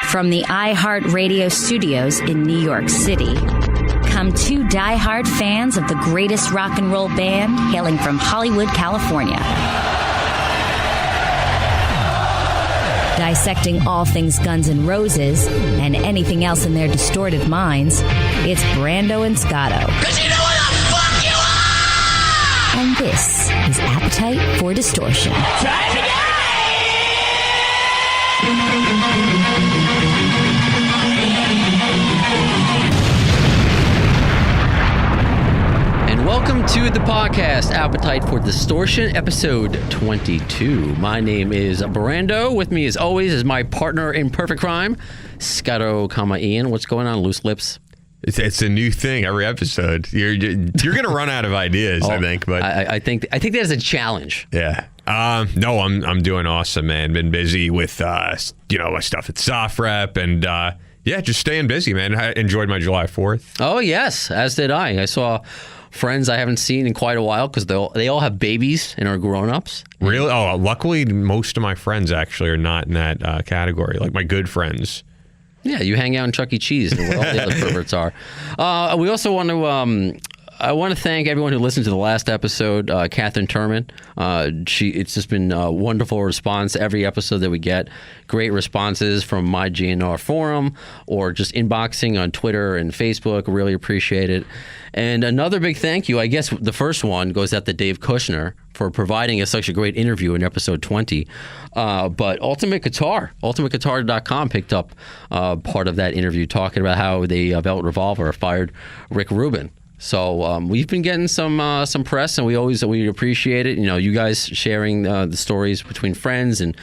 From the iHeartRadio studios in New York City, come two diehard fans of the greatest rock and roll band hailing from Hollywood, California. Dissecting all things Guns N' Roses and anything else in their distorted minds, it's Brando and Scotto. 'Cause you know what the fuck you are! And this is Appetite for Distortion. Try it again! And welcome to the podcast, Appetite for Distortion, episode 22. My name is Brando. With me, as always, is my partner in perfect crime, Scotto, Ian. What's going on, loose lips? It's a new thing every episode. You're gonna run out of ideas, I think. But I think that is a challenge. Yeah. No, I'm doing awesome, man. Been busy with my stuff at Soft Rep and just staying busy, man. I enjoyed my July 4th. Oh yes, as did I. I saw friends I haven't seen in quite a while because they all have babies and are grown-ups. Really? Oh, luckily most of my friends actually are not in that category. Like my good friends. Yeah, you hang out in Chuck E. Cheese, and where all the other perverts are. We also want to. I want to thank everyone who listened to the last episode. Catherine Turman. It's just been a wonderful response every episode that we get. Great responses from my GNR forum or just inboxing on Twitter and Facebook. Really appreciate it. And another big thank you. I guess the first one goes out to Dave Kushner for providing us such a great interview in episode 20. But UltimateGuitar.com picked up part of that interview, talking about how they Velvet Revolver fired Rick Rubin. So we've been getting some press, and we appreciate it. You guys sharing the stories between friends, and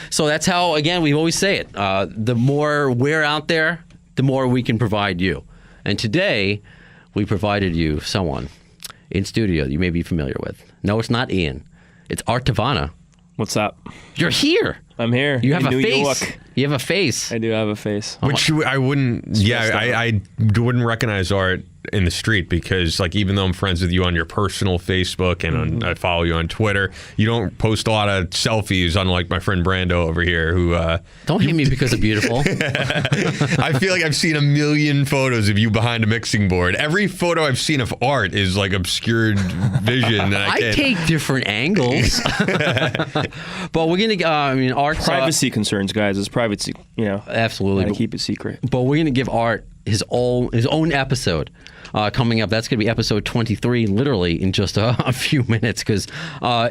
so that's how, again, we always say it. The more we're out there, the more we can provide you. And today, we provided you someone in studio you may be familiar with. No, it's not Ian. It's Art Tavana. What's up? You're here. I'm here. You have a New face. York. You have a face. I do have a face. Which I wouldn't. Yeah, I wouldn't recognize Art in the street because, like, even though I'm friends with you on your personal Facebook and I follow you on Twitter, you don't post a lot of selfies, unlike my friend Brando over here, who don't hate me because I'm beautiful. I feel like I've seen a million photos of you behind a mixing board. Every photo I've seen of Art is like obscured vision. That I take different angles, but we're gonna. Art's privacy concerns, guys. It's privacy. Absolutely. Gotta keep it secret. But we're gonna give Art his own episode coming up. That's going to be episode 23, literally in just a few minutes, because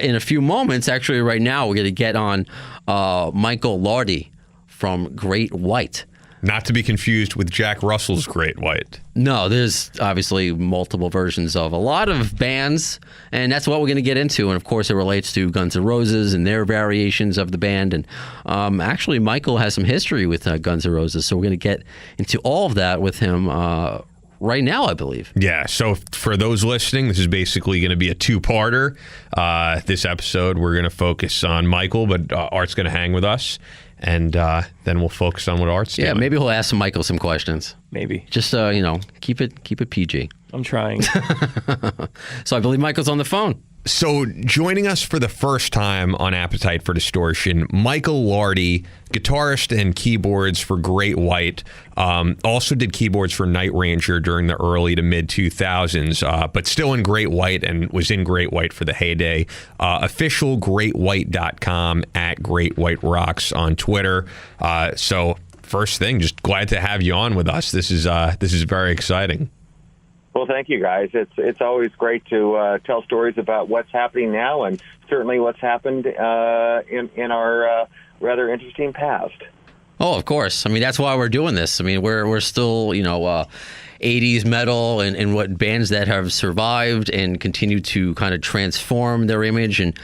in a few moments, actually right now, we're going to get on Michael Lardie from Great White. Not to be confused with Jack Russell's Great White. No, there's obviously multiple versions of a lot of bands, and that's what we're going to get into. And of course, it relates to Guns N' Roses and their variations of the band. And actually, Michael has some history with Guns N' Roses, so we're going to get into all of that with him right now, I believe. Yeah, so for those listening, this is basically going to be a two-parter. This episode, we're going to focus on Michael, but Art's going to hang with us. And then we'll focus on what Art's doing. Yeah, maybe we'll ask Michael some questions. Maybe. Just, keep it PG. I'm trying. So I believe Michael's on the phone. So joining us for the first time on Appetite for Distortion, Michael Lardie, guitarist and keyboards for Great White, also did keyboards for Night Ranger during the early to mid 2000s, but still in Great White and was in Great White for the heyday. Official GreatWhite.com, at Great White Rocks on Twitter. So first thing, just glad to have you on with us. This is very exciting. Well, thank you, guys. It's always great to tell stories about what's happening now and certainly what's happened in our rather interesting past. Oh, of course. I mean, that's why we're doing this. I mean, we're still, 80s metal and what bands that have survived and continue to kind of transform their image and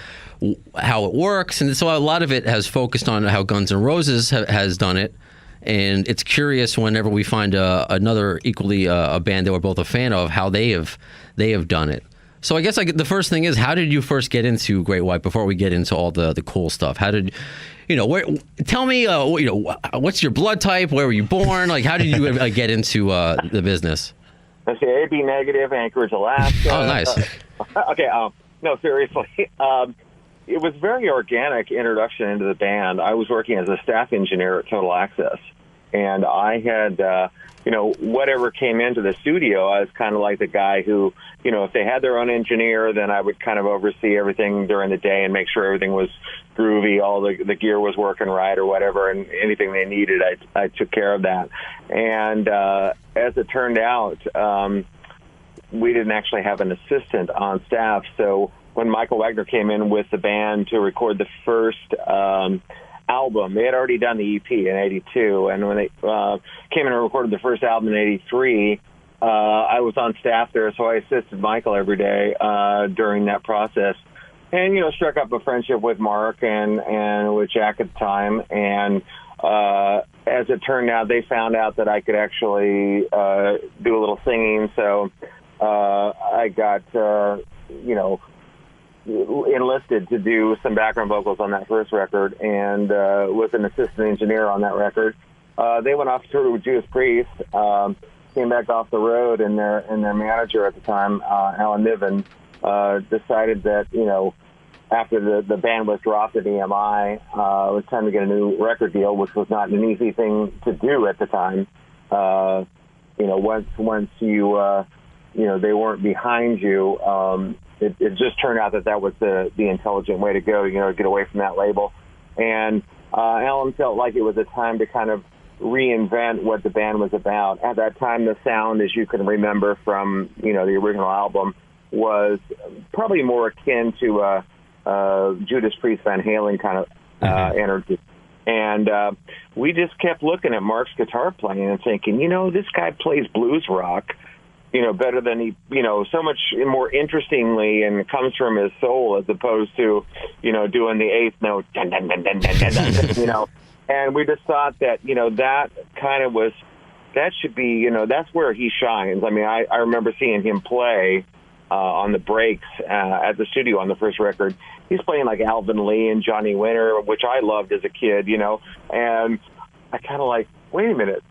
how it works. And so a lot of it has focused on how Guns N' Roses has done it. And it's curious whenever we find another equally a band that we're both a fan of, how they have done it. So I guess the first thing is, how did you first get into Great White before we get into all the cool stuff? How did, tell me, what's your blood type? Where were you born? Like, how did you get into the business? Let's see, AB negative, Anchorage, Alaska. Oh, nice. Okay, no, seriously. It was a very organic introduction into the band. I was working as a staff engineer at Total Access. And I had, whatever came into the studio, I was kind of like the guy who, if they had their own engineer, then I would kind of oversee everything during the day and make sure everything was groovy, all the gear was working right or whatever, and anything they needed, I took care of that. And as it turned out, we didn't actually have an assistant on staff. So when Michael Wagner came in with the band to record the first album, they had already done the EP in '82, and when they came in and recorded the first album in '83, I was on staff there, so I assisted Michael every day during that process, and struck up a friendship with Mark and with Jack at the time. And as it turned out, they found out that I could actually do a little singing, so I got enlisted to do some background vocals on that first record, and was an assistant engineer on that record. They went off to tour with Judas Priest, came back off the road, and their manager at the time, Alan Niven, decided that after the band was dropped at EMI, it was time to get a new record deal, which was not an easy thing to do at the time. Once you they weren't behind you. It just turned out that was the intelligent way to go, get away from that label. And Alan felt like it was a time to kind of reinvent what the band was about. At that time, the sound, as you can remember from, the original album, was probably more akin to Judas Priest, Van Halen kind of energy. And we just kept looking at Mark's guitar playing and thinking, this guy plays blues rock, better than he, so much more interestingly, and comes from his soul as opposed to, doing the eighth note, dun, dun, dun, dun, dun, dun, dun, And we just thought that, that kind of was, that should be, that's where he shines. I mean, I remember seeing him play on the breaks at the studio on the first record. He's playing like Alvin Lee and Johnny Winter, which I loved as a kid, and I kind of like, wait a minute,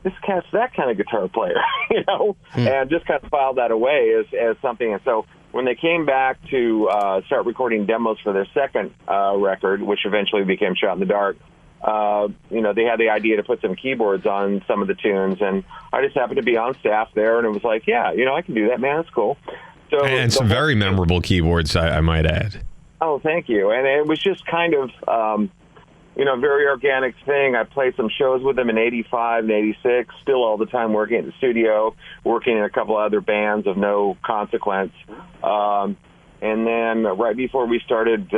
this cat's that kind of guitar player, and just kind of filed that away as something. And so when they came back to start recording demos for their second record, which eventually became Shot in the Dark, they had the idea to put some keyboards on some of the tunes, and I just happened to be on staff there, and it was like, yeah, I can do that, man. That's cool. So and some very memorable keyboards, I might add. Oh, thank you. And it was just kind of, very organic thing. I played some shows with them in '85 and '86, still all the time working at the studio, working in a couple other bands of no consequence. And then right before we started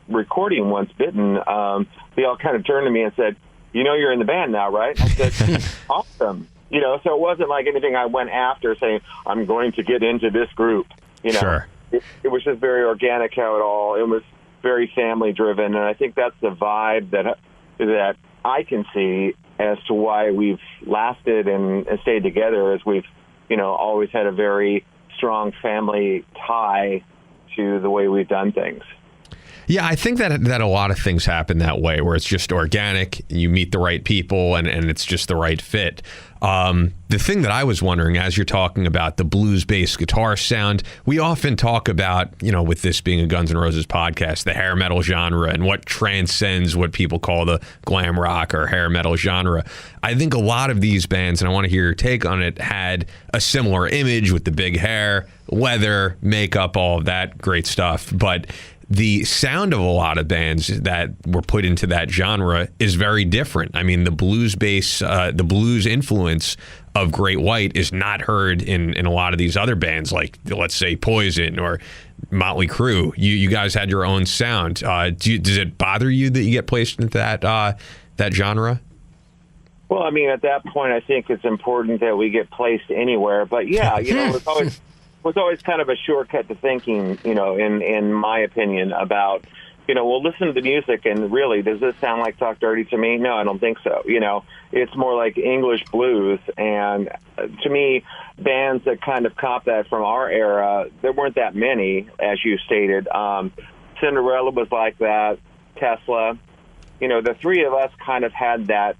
recording Once Bitten, they all kind of turned to me and said, you're in the band now, right? I said, awesome. So it wasn't like anything I went after saying, I'm going to get into this group. Sure. It was just very organic it was very family driven. And I think that's the vibe that I can see as to why we've lasted and stayed together, as we've, always had a very strong family tie to the way we've done things. Yeah, I think that a lot of things happen that way, where it's just organic, you meet the right people, and it's just the right fit. The thing that I was wondering, as you're talking about the blues-based guitar sound, we often talk about, with this being a Guns N' Roses podcast, the hair metal genre and what transcends what people call the glam rock or hair metal genre. I think a lot of these bands, and I want to hear your take on it, had a similar image with the big hair, leather, makeup, all of that great stuff. But the sound of a lot of bands that were put into that genre is very different. I mean, the blues bass, the blues influence of Great White is not heard in a lot of these other bands, like, let's say, Poison or Motley Crue. You guys had your own sound. Does it bother you that you get placed into that genre? Well, I mean, at that point, I think it's important that we get placed anywhere. But yeah, it was always kind of a shortcut to thinking, in my opinion, about, well, listen to the music, and really, does this sound like Talk Dirty to me? No, I don't think so. It's more like English blues. And to me, bands that kind of cop that from our era, there weren't that many, as you stated. Cinderella was like that, Tesla. The three of us kind of had that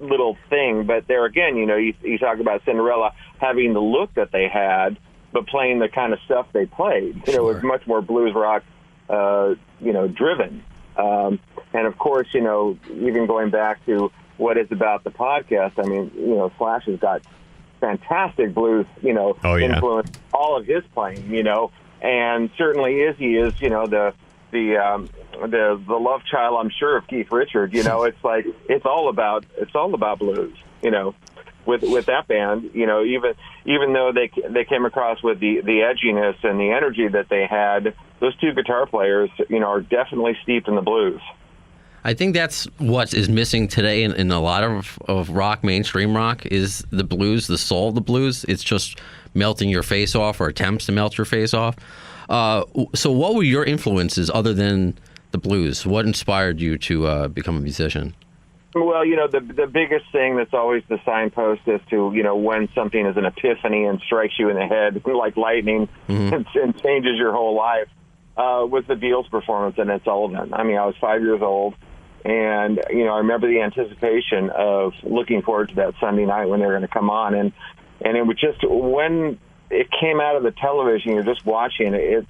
little thing. But there again, you talk about Cinderella having the look that they had, but playing the kind of stuff they played. It was much more blues rock, driven. And of course, even going back to what is about the podcast. I mean, Slash has got fantastic blues, influence all of his playing, and certainly Izzy is, the love child, I'm sure, of Keith Richards. It's like it's all about blues. With that band, even though they came across with the edginess and the energy that they had, those two guitar players, are definitely steeped in the blues. I think that's what is missing today in a lot of rock, mainstream rock, is the blues, the soul of the blues. It's just melting your face off, or attempts to melt your face off. So what were your influences other than the blues? What inspired you to become a musician? Well, the biggest thing that's always the signpost as to, when something is an epiphany and strikes you in the head like lightning and changes your whole life, was the Beatles performance in Ed Sullivan. I mean, I was 5 years old, and, I remember the anticipation of looking forward to that Sunday night when they were going to come on. And it was just, when it came out of the television, you're just watching it.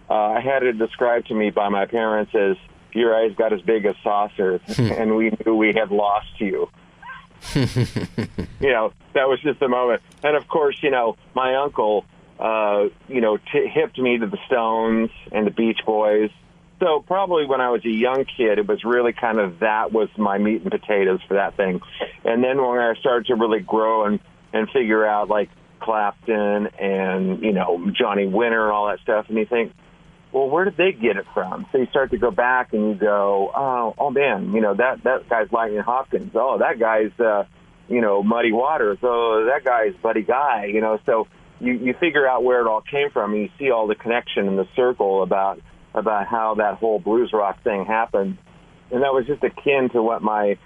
I had it described to me by my parents as, your eyes got as big as saucers, and we knew we had lost you. That was just a moment. And, of course, my uncle, hipped me to the Stones and the Beach Boys. So probably when I was a young kid, it was really kind of, that was my meat and potatoes for that thing. And then when I started to really grow and figure out, like, Clapton and, Johnny Winter and all that stuff, and you think, well, where did they get it from? So you start to go back and you go, oh man, that guy's Lightning Hopkins. Oh, that guy's, Muddy Waters. Oh, that guy's Buddy Guy. So you figure out where it all came from, and you see all the connection in the circle about how that whole blues rock thing happened. And that was just akin to what my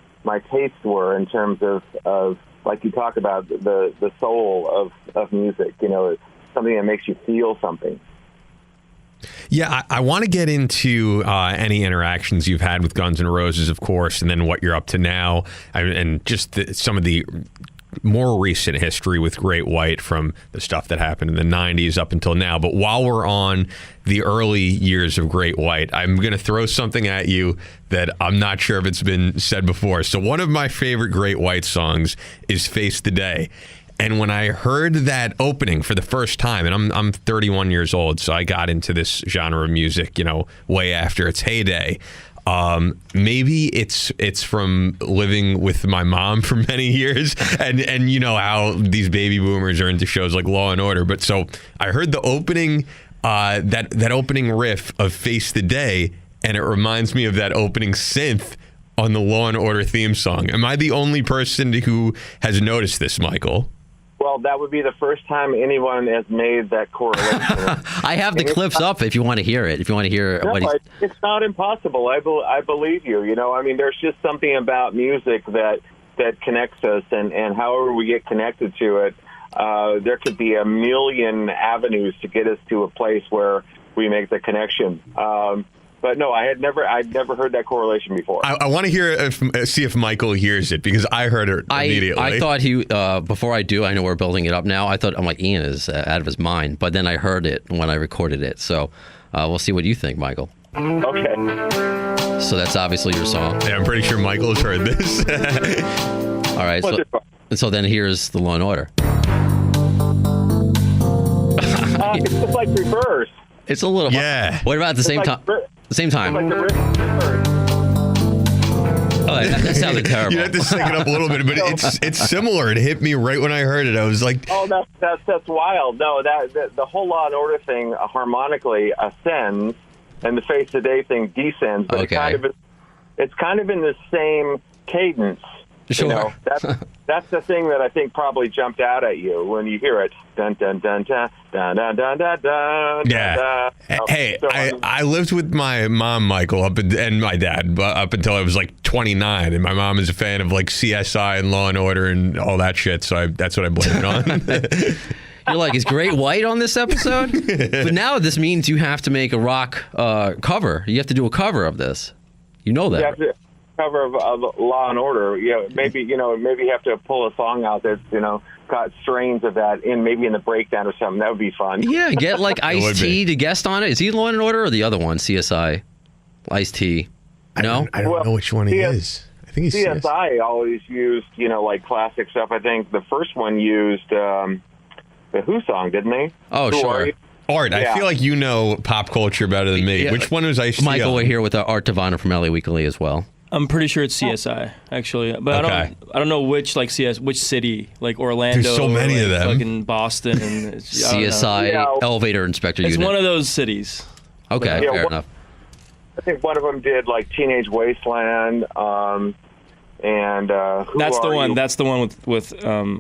tastes were in terms of like you talk about the soul of music. Something that makes you feel something. Yeah, I want to get into any interactions you've had with Guns N' Roses, of course, and then what you're up to now, and just some of the more recent history with Great White, from the stuff that happened in the 90s up until now. But while we're on the early years of Great White, I'm going to throw something at you that I'm not sure if it's been said before. So one of my favorite Great White songs is Face the Day. And when I heard that opening for the first time, and I'm 31 years old, so I got into this genre of music, way after its heyday. Maybe it's from living with my mom for many years, and how these baby boomers are into shows like Law and Order. But so I heard the opening, that opening riff of Face the Day, and it reminds me of that opening synth on the Law and Order theme song. Am I the only person who has noticed this, Michael? Well, that would be the first time anyone has made that correlation. I have the clips up if you want to hear it. If you want to hear what he's... It's not impossible. I believe you. I mean, there's just something about music that connects us, and however we get connected to it, there could be a million avenues to get us to a place where we make the connection. But no, I'd never heard that correlation before. I want to hear see if Michael hears it, because I heard it immediately. I thought he, before I do, I know we're building it up now. I'm like, Ian is out of his mind. But then I heard it when I recorded it. So we'll see what you think, Michael. Okay. So that's obviously your song. Yeah, I'm pretty sure Michael's heard this. All right. So then here's the Law and Order. It's just like reverse. It's a little. Yeah. What about the same time? The same time. Like the Oh, that sounded terrible. You have to sync it up a little bit, but it's similar. It hit me right when I heard it. I was like, "Oh, that's wild." No, that the whole Law and Order thing harmonically ascends, and the Face the Day thing descends. But Okay. it's kind of in the same cadence. Sure. That's the thing that I think probably jumped out at you when you hear it. Dun dun dun dun dun dun dun dun dun. yeah. Hey, I lived with my mom, Michael, and my dad up until I was like 29, and my mom is a fan of like CSI and Law and Order and all that shit. So that's what I blame it on. You're like, is Great White on this episode? But now this means you have to make a rock cover. You have to do a cover of this. You know that. You have to cover of Law and Order. Maybe you have to pull a song out that's got strains of that maybe in the breakdown or something. That would be fun. Yeah, get like Ice-T to guest on it. Is he Law and Order or the other one, CSI? Ice-T. No? I don't know which one he is. I think he's CSI always used, like classic stuff. I think the first one used the Who song, didn't they? Oh, Who sure. Are You? Art, Yeah. I feel like you know pop culture better than me. Yeah. Which one was Ice-T Michael, on? we're here with Art Tavana from LA Weekly as well. I'm pretty sure it's CSI actually, but Okay. I don't know which which city, like Orlando. There's so many or, of them. Fucking Boston and I don't know. CSI Yeah. Elevator Inspector It's Unit. one of those cities. Okay, Yeah, fair what- enough. I think one of them did like Teenage Wasteland, and That's the one. That's the one with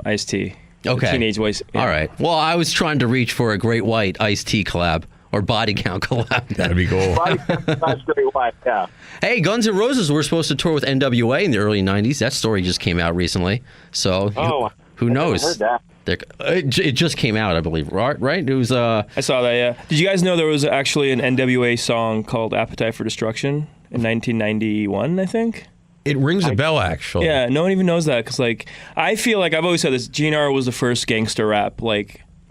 Ice-T. The Okay. Teenage Waste. Yeah. All right. Well, I was trying to reach for a Great White Ice-T collab or Body Count collab. That'd be cool. That's Great White, yeah. Hey, Guns N' Roses were supposed to tour with NWA in the early 90s. That story just came out recently. So who knows? heard that. It just came out, I believe, right? It was I saw that. Yeah. Did you guys know there was actually an NWA song called "Appetite for Destruction" in 1991? I think. It rings a bell, actually. Yeah, no one even knows that because, I feel like I've always said this. GNR was the first gangster rap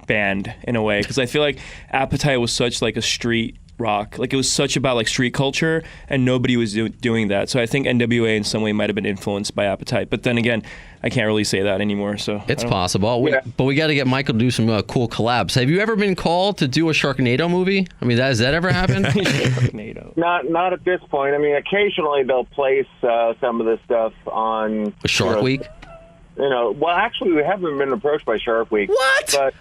band in a way because I feel like Appetite was such a street rock. It was such about street culture, and nobody was doing that. So I think NWA in some way might have been influenced by Appetite. But then again, I can't really say that anymore. So It's possible. Yeah. But we got to get Michael to do some cool collabs. Have you ever been called to do a Sharknado movie? I mean, has that ever happened? Sharknado. Not at this point. I mean, occasionally they'll place some of this stuff on Shark Week? Well, actually, we haven't been approached by Shark Week. What? But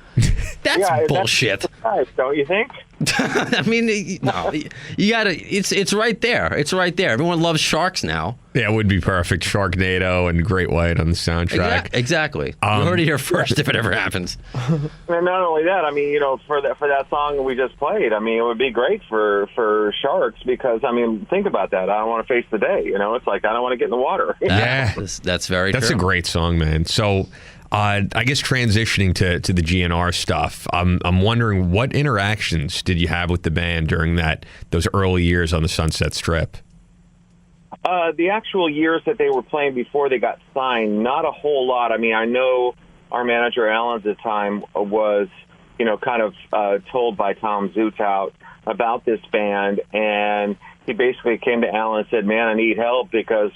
That's yeah, bullshit. Nice, don't you think? I mean, no, you gotta. It's right there. It's right there. Everyone loves sharks now. Yeah, it would be perfect. Sharknado and Great White on the soundtrack. Exactly. You heard it here first. If it ever happens. And not only that, I mean, for that song we just played, I mean, it would be great for sharks because, I mean, think about that. I don't want to face the day. It's like I don't want to get in the water. Yeah. That's very. That's true. a great song, man. So, I guess transitioning to the GNR stuff, I'm wondering what interactions did you have with the band during those early years on the Sunset Strip? The actual years that they were playing before they got signed, not a whole lot. I mean, I know our manager, Alan, at the time was, kind of told by Tom Zutaut about this band, and he basically came to Alan and said, man, I need help because,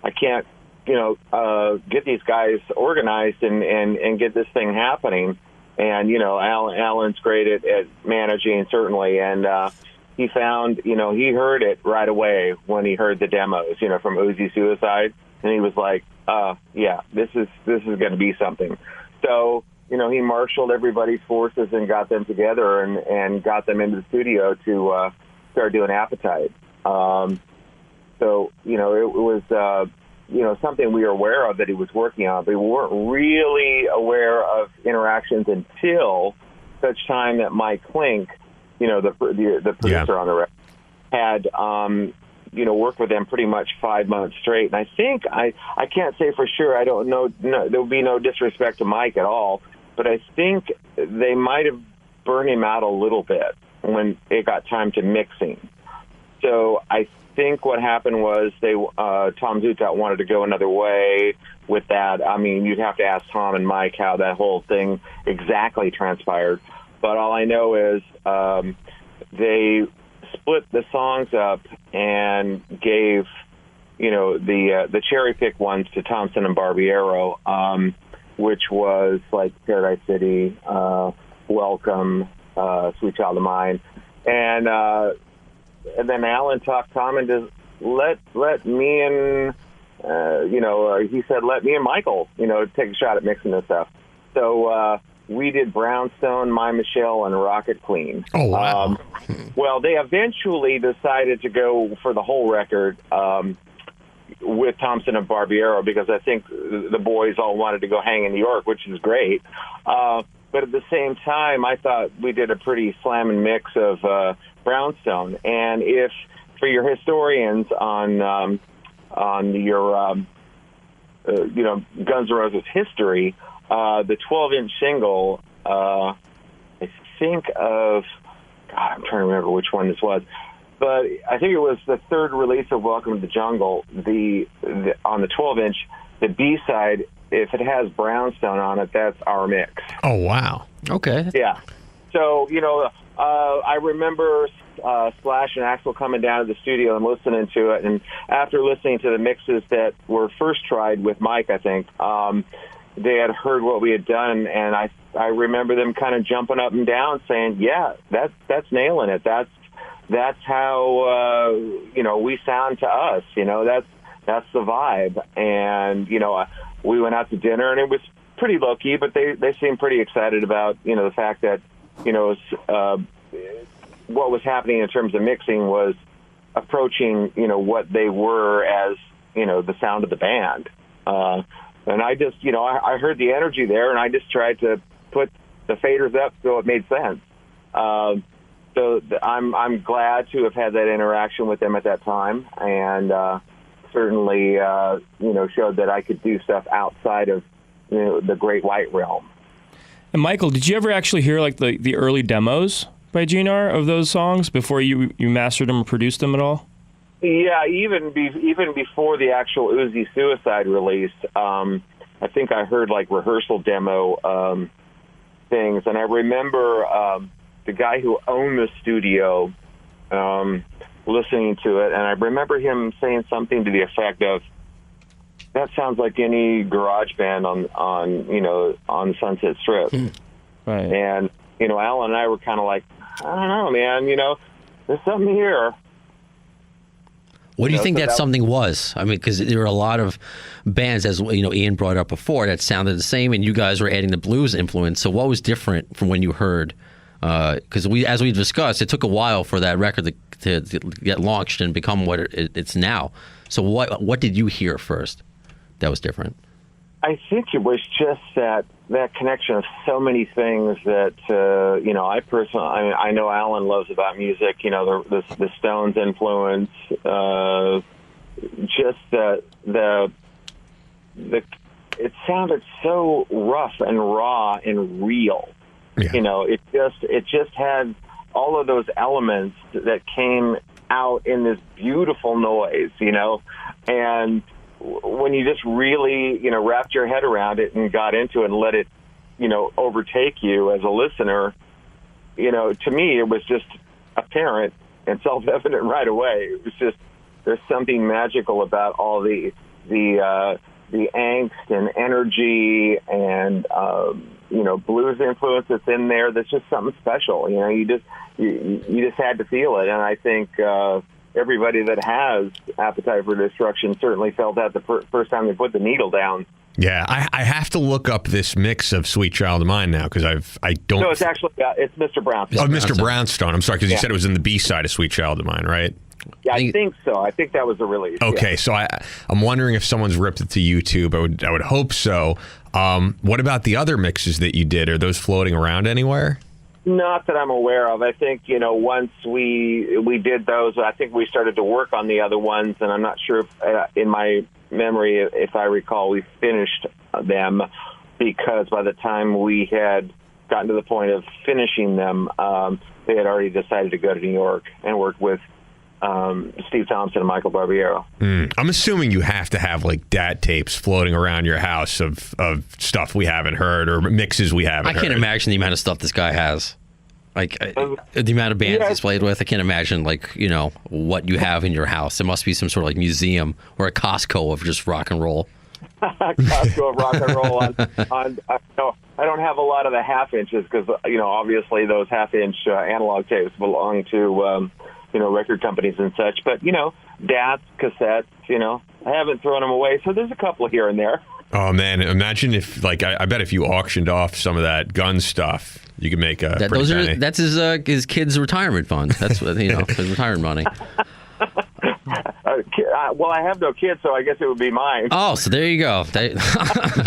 I can't, get these guys organized and get this thing happening. And, Alan's great at managing, certainly, and he found, he heard it right away when he heard the demos, from Uzi Suicide, and he was like, yeah, this is going to be something. So, he marshaled everybody's forces and got them together and got them into the studio to start doing Appetite. So, it was, something we were aware of that he was working on, but we weren't really aware of interactions until such time that Mike Klink, the producer on the record, had, worked with them pretty much 5 months straight. And I think, I can't say for sure, I don't know, there would be no disrespect to Mike at all, but I think they might have burned him out a little bit when it got time to mixing. So I think what happened was Tom Zutaut wanted to go another way with that. I mean, you'd have to ask Tom and Mike how that whole thing exactly transpired. But all I know is they split the songs up and gave, the cherry pick ones to Thompson and Barbiero, which was like Paradise City, Welcome, Sweet Child of Mine, and then Alan talked Tom into let me and he said let me and Michael take a shot at mixing this stuff. So we did Brownstone, My Michelle, and Rocket Queen. Oh, wow. Well, they eventually decided to go for the whole record with Thompson and Barbiero because I think the boys all wanted to go hang in New York, which is great. But at the same time, I thought we did a pretty slamming mix of Brownstone. And if, for your historians on your, Guns N' Roses history, the 12-inch single, I think of, God, I'm trying to remember which one this was, but I think it was the third release of Welcome to the Jungle. On the 12-inch, the B-side, if it has Brownstone on it, that's our mix. Oh, wow. Okay. Yeah. So, I remember Slash and Axl coming down to the studio and listening to it, and after listening to the mixes that were first tried with Mike, I think, they had heard what we had done, and I remember them kind of jumping up and down saying, yeah, that's nailing it. That's how, we sound to us, that's the vibe. And, we went out to dinner, and it was pretty low-key, but they seemed pretty excited about, the fact that, what was happening in terms of mixing was approaching, what they were as, the sound of the band. And I just, I heard the energy there, and I just tried to put the faders up so it made sense. So I'm glad to have had that interaction with them at that time, and certainly, showed that I could do stuff outside of, the Great White realm. And Michael, did you ever actually hear like the early demos by GNR of those songs before you mastered them or produced them at all? Yeah, even before the actual Uzi Suicide release, I think I heard like rehearsal demo things, and I remember the guy who owned the studio listening to it, and I remember him saying something to the effect of, "That sounds like any garage band on Sunset Strip." Right. And Alan and I were kind of like, I don't know, man. There's something here. What do you think that something was? I mean, because there were a lot of bands, as Ian brought up before, that sounded the same, and you guys were adding the blues influence. So what was different from when you heard? Because as we discussed, it took a while for that record to get launched and become what it's now. So what did you hear first that was different? I think it was just that connection of so many things that I personally, I know Alan loves about music. The Stones influence, just the it sounded so rough and raw and real. Yeah. It just had all of those elements that came out in this beautiful noise. And when you just really, wrapped your head around it and got into it and let it, overtake you as a listener, to me, it was just apparent and self-evident right away. It was just, there's something magical about all the angst and energy and, blues influence that's in there. That's just something special. You just had to feel it. And I think, everybody that has Appetite for Destruction certainly felt that the first time they put the needle down. Yeah, I have to look up this mix of Sweet Child of Mine now because I don't. No, it's actually it's Mr. Brownstone. Oh, Mr. Brownstone. I'm sorry because you said it was in the B-side of Sweet Child of Mine, right? Yeah, I think so. I think that was the release. Okay, yeah. So I'm wondering if someone's ripped it to YouTube. I would hope so. What about the other mixes that you did? Are those floating around anywhere? Not that I'm aware of. I think, once we did those, I think we started to work on the other ones, and I'm not sure if, in my memory, if I recall, we finished them because by the time we had gotten to the point of finishing them, they had already decided to go to New York and work with Steve Thompson and Michael Barbiero. I'm assuming you have to have like DAT tapes floating around your house of stuff we haven't heard or mixes we haven't heard. I can't imagine the amount of stuff this guy has. Like the amount of bands he's played with, I can't imagine what you have in your house. It must be some sort of like museum or a Costco of just rock and roll. Costco of rock and roll. I don't have a lot of the half inches because obviously those half-inch analog tapes belong to record companies and such. But DATs, cassettes. I haven't thrown them away, so there's a couple here and there. Oh man, imagine if I bet if you auctioned off some of that gun stuff, you could make a pretty penny. That's his kid's retirement fund. That's what his retirement money. Well, I have no kids, so I guess it would be mine. Oh, so there you go.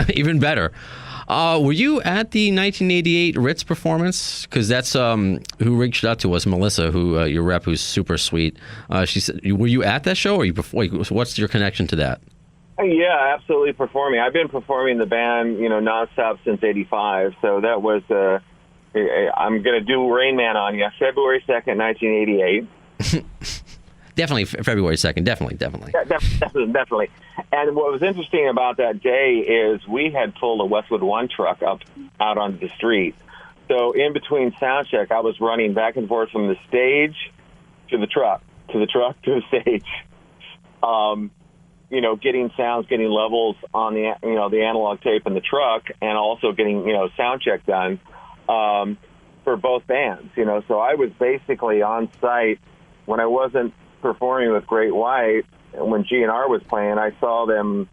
Even better. Were you at the 1988 Ritz performance? Because that's who reached out to us, Melissa, who your rep, who's super sweet. She said, "Were you at that show, or you before? What's your connection to that?" Yeah, absolutely performing. I've been performing the band, nonstop since '85. So that was. I'm going to do Rain Man on you, February 2nd, 1988. Definitely February 2nd. Definitely. Yeah, definitely. And what was interesting about that day is we had pulled a Westwood One truck out onto the street, So in between sound check, I was running back and forth from the stage to the truck, to the stage. Getting sounds, getting levels on the analog tape in the truck, and also getting sound check done for both bands. So I was basically on site when I wasn't performing with Great White. When GNR was playing, I saw them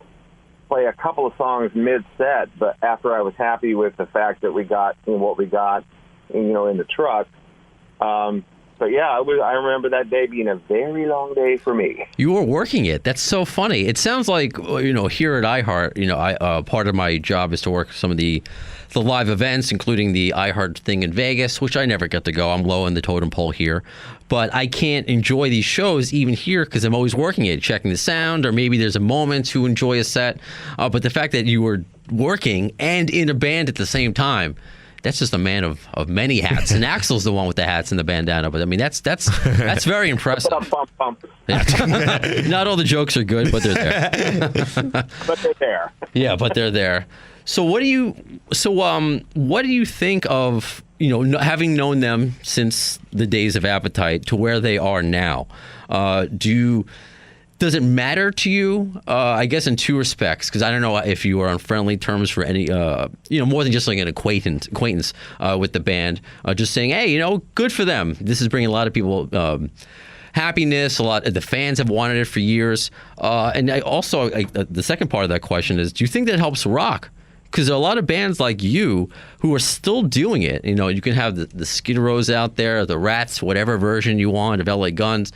play a couple of songs mid-set, but after I was happy with the fact that we got what we got, in the truck. But yeah, I remember that day being a very long day for me. You were working it. That's so funny. It sounds like, here at iHeart, part of my job is to work some of the live events, including the iHeart thing in Vegas, which I never get to go. I'm low in the totem pole here. But I can't enjoy these shows even here because I'm always working it, checking the sound, or maybe there's a moment to enjoy a set. But the fact that you were working and in a band at the same time, that's just a man of many hats. And Axel's the one with the hats and the bandana. But I mean, that's very impressive. Not all the jokes are good, but they're there. But they're there. Yeah, but they're there. So what do you think of, having known them since the days of Appetite to where they are now? Does it matter to you? I guess in two respects, because I don't know if you are on friendly terms for any, more than just like an acquaintance with the band. Just saying, hey, good for them. This is bringing a lot of people happiness. The fans have wanted it for years. And the second part of that question is, do you think that helps rock? Because there are a lot of bands like you who are still doing it. You can have the Skid Rows out there, the Rats, whatever version you want of LA Guns.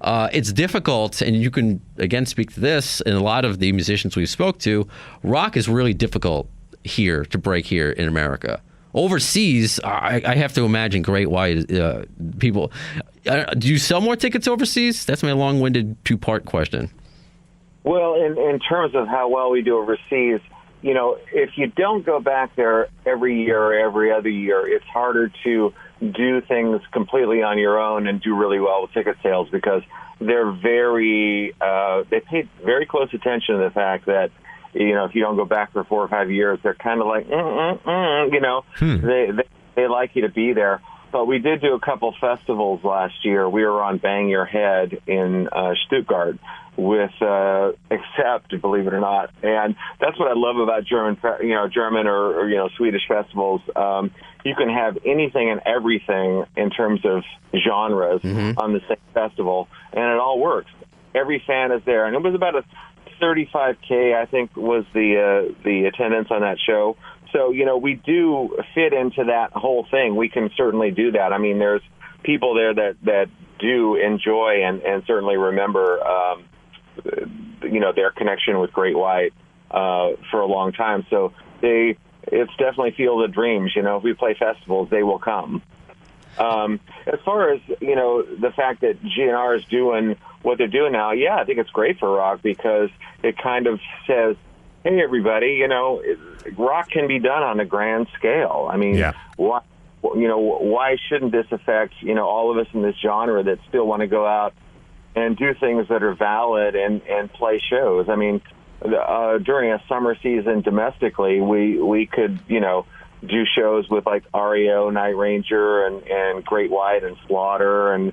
It's difficult, and you can, again, speak to this, and a lot of the musicians we've spoke to, rock is really difficult here to break here in America. Overseas, I have to imagine Great White people. Do you sell more tickets overseas? That's my long-winded two-part question. Well, in terms of how well we do overseas, if you don't go back there every year or every other year, it's harder to do things completely on your own and do really well with ticket sales because they're they pay very close attention to the fact that, if you don't go back for 4 or 5 years, they're kind of like, they like you to be there. But we did do a couple festivals last year. We were on Bang Your Head in Stuttgart with Accept, believe it or not. And that's what I love about German or Swedish festivals. You can have anything and everything in terms of genres on the same festival, and it all works. Every fan is there. And it was about a 35K, I think, was the attendance on that show. So, we do fit into that whole thing. We can certainly do that. I mean, there's people there that do enjoy and certainly remember, their connection with Great White for a long time. So it's definitely Field of Dreams. If we play festivals, they will come. As far as, the fact that GNR is doing what they're doing now, yeah, I think it's great for rock because it kind of says, hey, everybody, rock can be done on a grand scale. I mean, why shouldn't this affect, all of us in this genre that still want to go out and do things that are valid and play shows? I mean, during a summer season domestically, we could, do shows with like REO, Night Ranger, and Great White and Slaughter and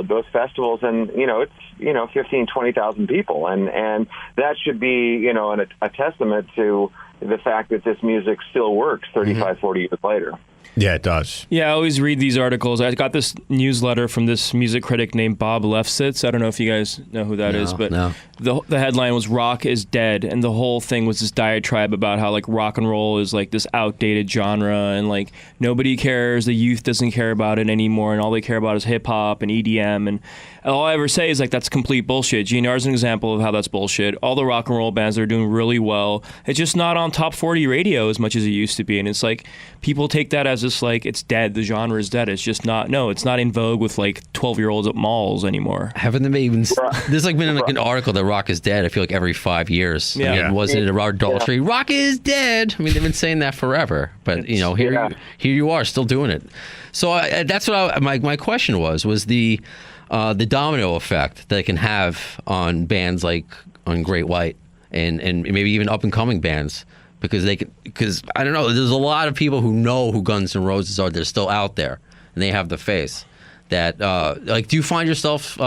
those festivals, and it's 15,000, 20,000 people, and that should be a testament to the fact that this music still works 35, 40 years later. Yeah, it does. Yeah, I always read these articles. I got this newsletter from this music critic named Bob Lefsetz. I don't know if you guys know who that is, but the headline was "Rock is Dead," and the whole thing was this diatribe about how like rock and roll is like this outdated genre, and like nobody cares, the youth doesn't care about it anymore, and all they care about is hip hop and EDM. And all I ever say is like that's complete bullshit. GNR is an example of how that's bullshit. All the rock and roll bands are doing really well. It's just not on top 40 radio as much as it used to be, and it's like people take that as just like it's dead. The genre is dead. It's just not. No, it's not in vogue with like 12-year-olds at malls anymore. Haven't they even? There's like been like an article that rock is dead. I feel like every 5 years. Yeah. I mean, wasn't it a Robert Daltrey? Yeah. Rock is dead. I mean, they've been saying that forever. But here you are still doing it. So that's what my question was the domino effect that it can have on bands like on Great White and maybe even up and coming bands. because I don't know, there's a lot of people who know who Guns N' Roses are. They're still out there, and they have the face. That like, do you find yourself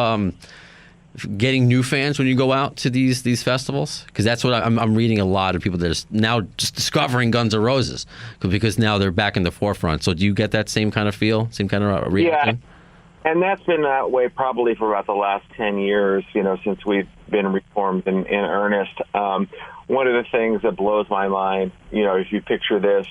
getting new fans when you go out to these festivals? Because that's what I'm reading. A lot of people that are now just discovering Guns N' Roses because now they're back in the forefront. So do you get that same kind of feel, same kind of reaction? Yeah, and that's been that way probably for about the last 10 years, since we've been reformed in earnest. One of the things that blows my mind, if you picture this,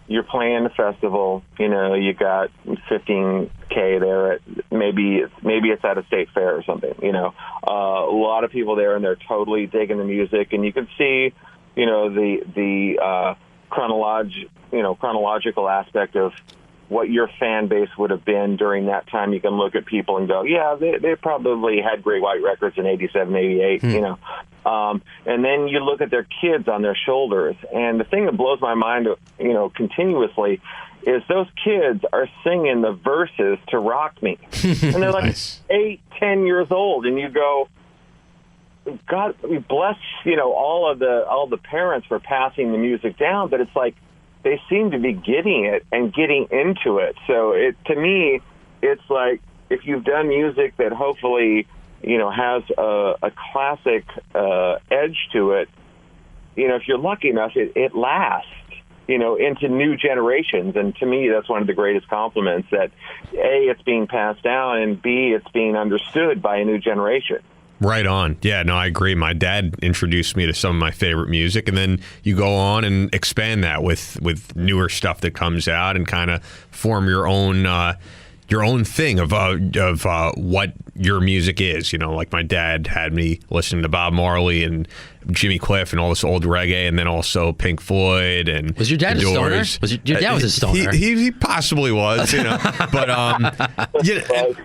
you're playing a festival, you got 15K there at maybe it's at a state fair or something, a lot of people there, and they're totally digging the music, and you can see, the chronological aspect of what your fan base would have been during that time. You can look at people and go, yeah, they probably had Great White Records in 87, 88, and then you look at their kids on their shoulders. And the thing that blows my mind, continuously is those kids are singing the verses to Rock Me. And they're like Nice. 8, 10 years old. And you go, God, we bless, all the parents for passing the music down, but it's like, they seem to be getting it and getting into it. So to me, it's like if you've done music that hopefully, has a classic edge to it, if you're lucky enough, it lasts, into new generations. And to me, that's one of the greatest compliments, that A, it's being passed down, and B, it's being understood by a new generation. Right on. Yeah, no, I agree. My dad introduced me to some of my favorite music, and then you go on and expand that with newer stuff that comes out and kind of form your own thing of what your music is. Like my dad had me listening to Bob Marley and Jimmy Cliff and all this old reggae, and then also Pink Floyd and Was your dad the a stoner? Doors. Your dad was a stoner. He possibly was, but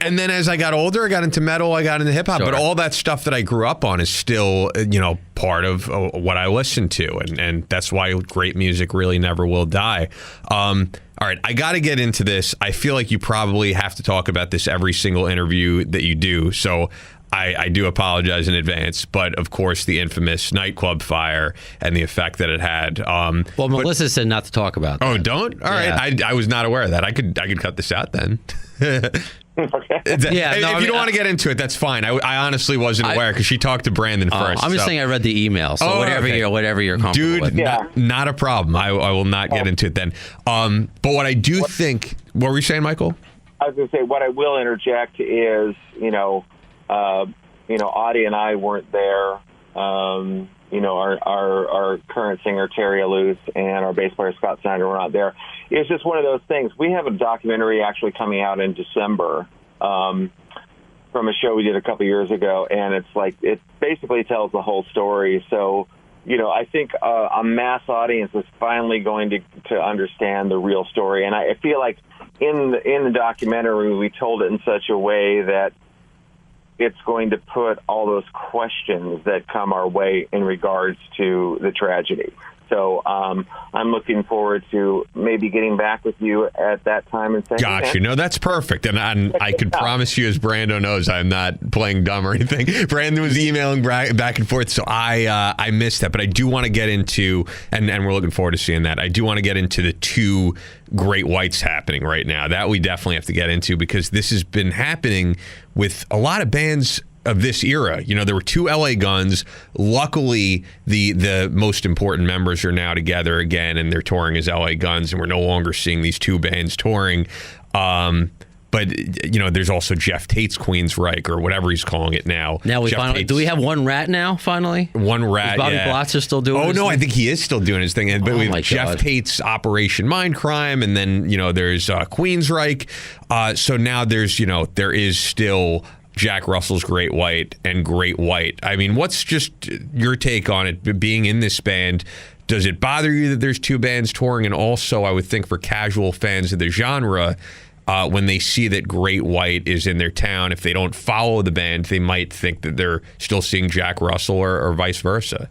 and then as I got older, I got into metal, I got into hip hop, Sure. but all that stuff that I grew up on is still part of what I listen to, and that's why great music really never will die. All right, I got to get into this. I feel like you probably have to talk about this every single interview that you do, so I do apologize in advance. But of course, the infamous nightclub fire and the effect that it had. Melissa said not to talk about that. Oh, don't? All right, I was not aware of that. I could cut this out then. Okay. Yeah, if you don't want to get into it, that's fine. I honestly wasn't aware because she talked to Brandon first. I'm just saying I read the email, so whatever you're comfortable with. Dude, not a problem. I will not get into it then. But what I do think, what were you saying, Michael? I was going to say, what I will interject is, Audie and I weren't there. Our current singer, Terry Alous, and our bass player, Scott Snyder, were not there. It's just one of those things. We have a documentary actually coming out in December from a show we did a couple years ago, and it's like, it basically tells the whole story. So, I think a mass audience is finally going to understand the real story. And I feel like in the documentary, we told it in such a way that it's going to put all those questions that come our way in regards to the tragedy. So I'm looking forward to maybe getting back with you at that time and saying, Gotcha. No, that's perfect. And I could promise you, as Brando knows, I'm not playing dumb or anything. Brandon was emailing back and forth, so I missed that. But I do want to get into, and we're looking forward to seeing that. I do want to get into the two Great Whites happening right now. That we definitely have to get into, because this has been happening with a lot of bands of this era. There were two LA Guns. Luckily, the most important members are now together again, and they're touring as LA Guns, and we're no longer seeing these two bands touring. But there's also Jeff Tate's Queensryche, or whatever he's calling it now. Now do we have one rat now? Finally, one rat. Is Bobby Blotzer still doing? Oh his no, thing? I think he is still doing his thing. But we have Jeff Tate's Operation Mindcrime, and then there's Queensryche. So now there's there is still Jack Russell's Great White and Great White. I mean, what's just your take on it, being in this band? Does it bother you that there's two bands touring? And also, I would think for casual fans of the genre, when they see that Great White is in their town, if they don't follow the band, they might think that they're still seeing Jack Russell or vice versa.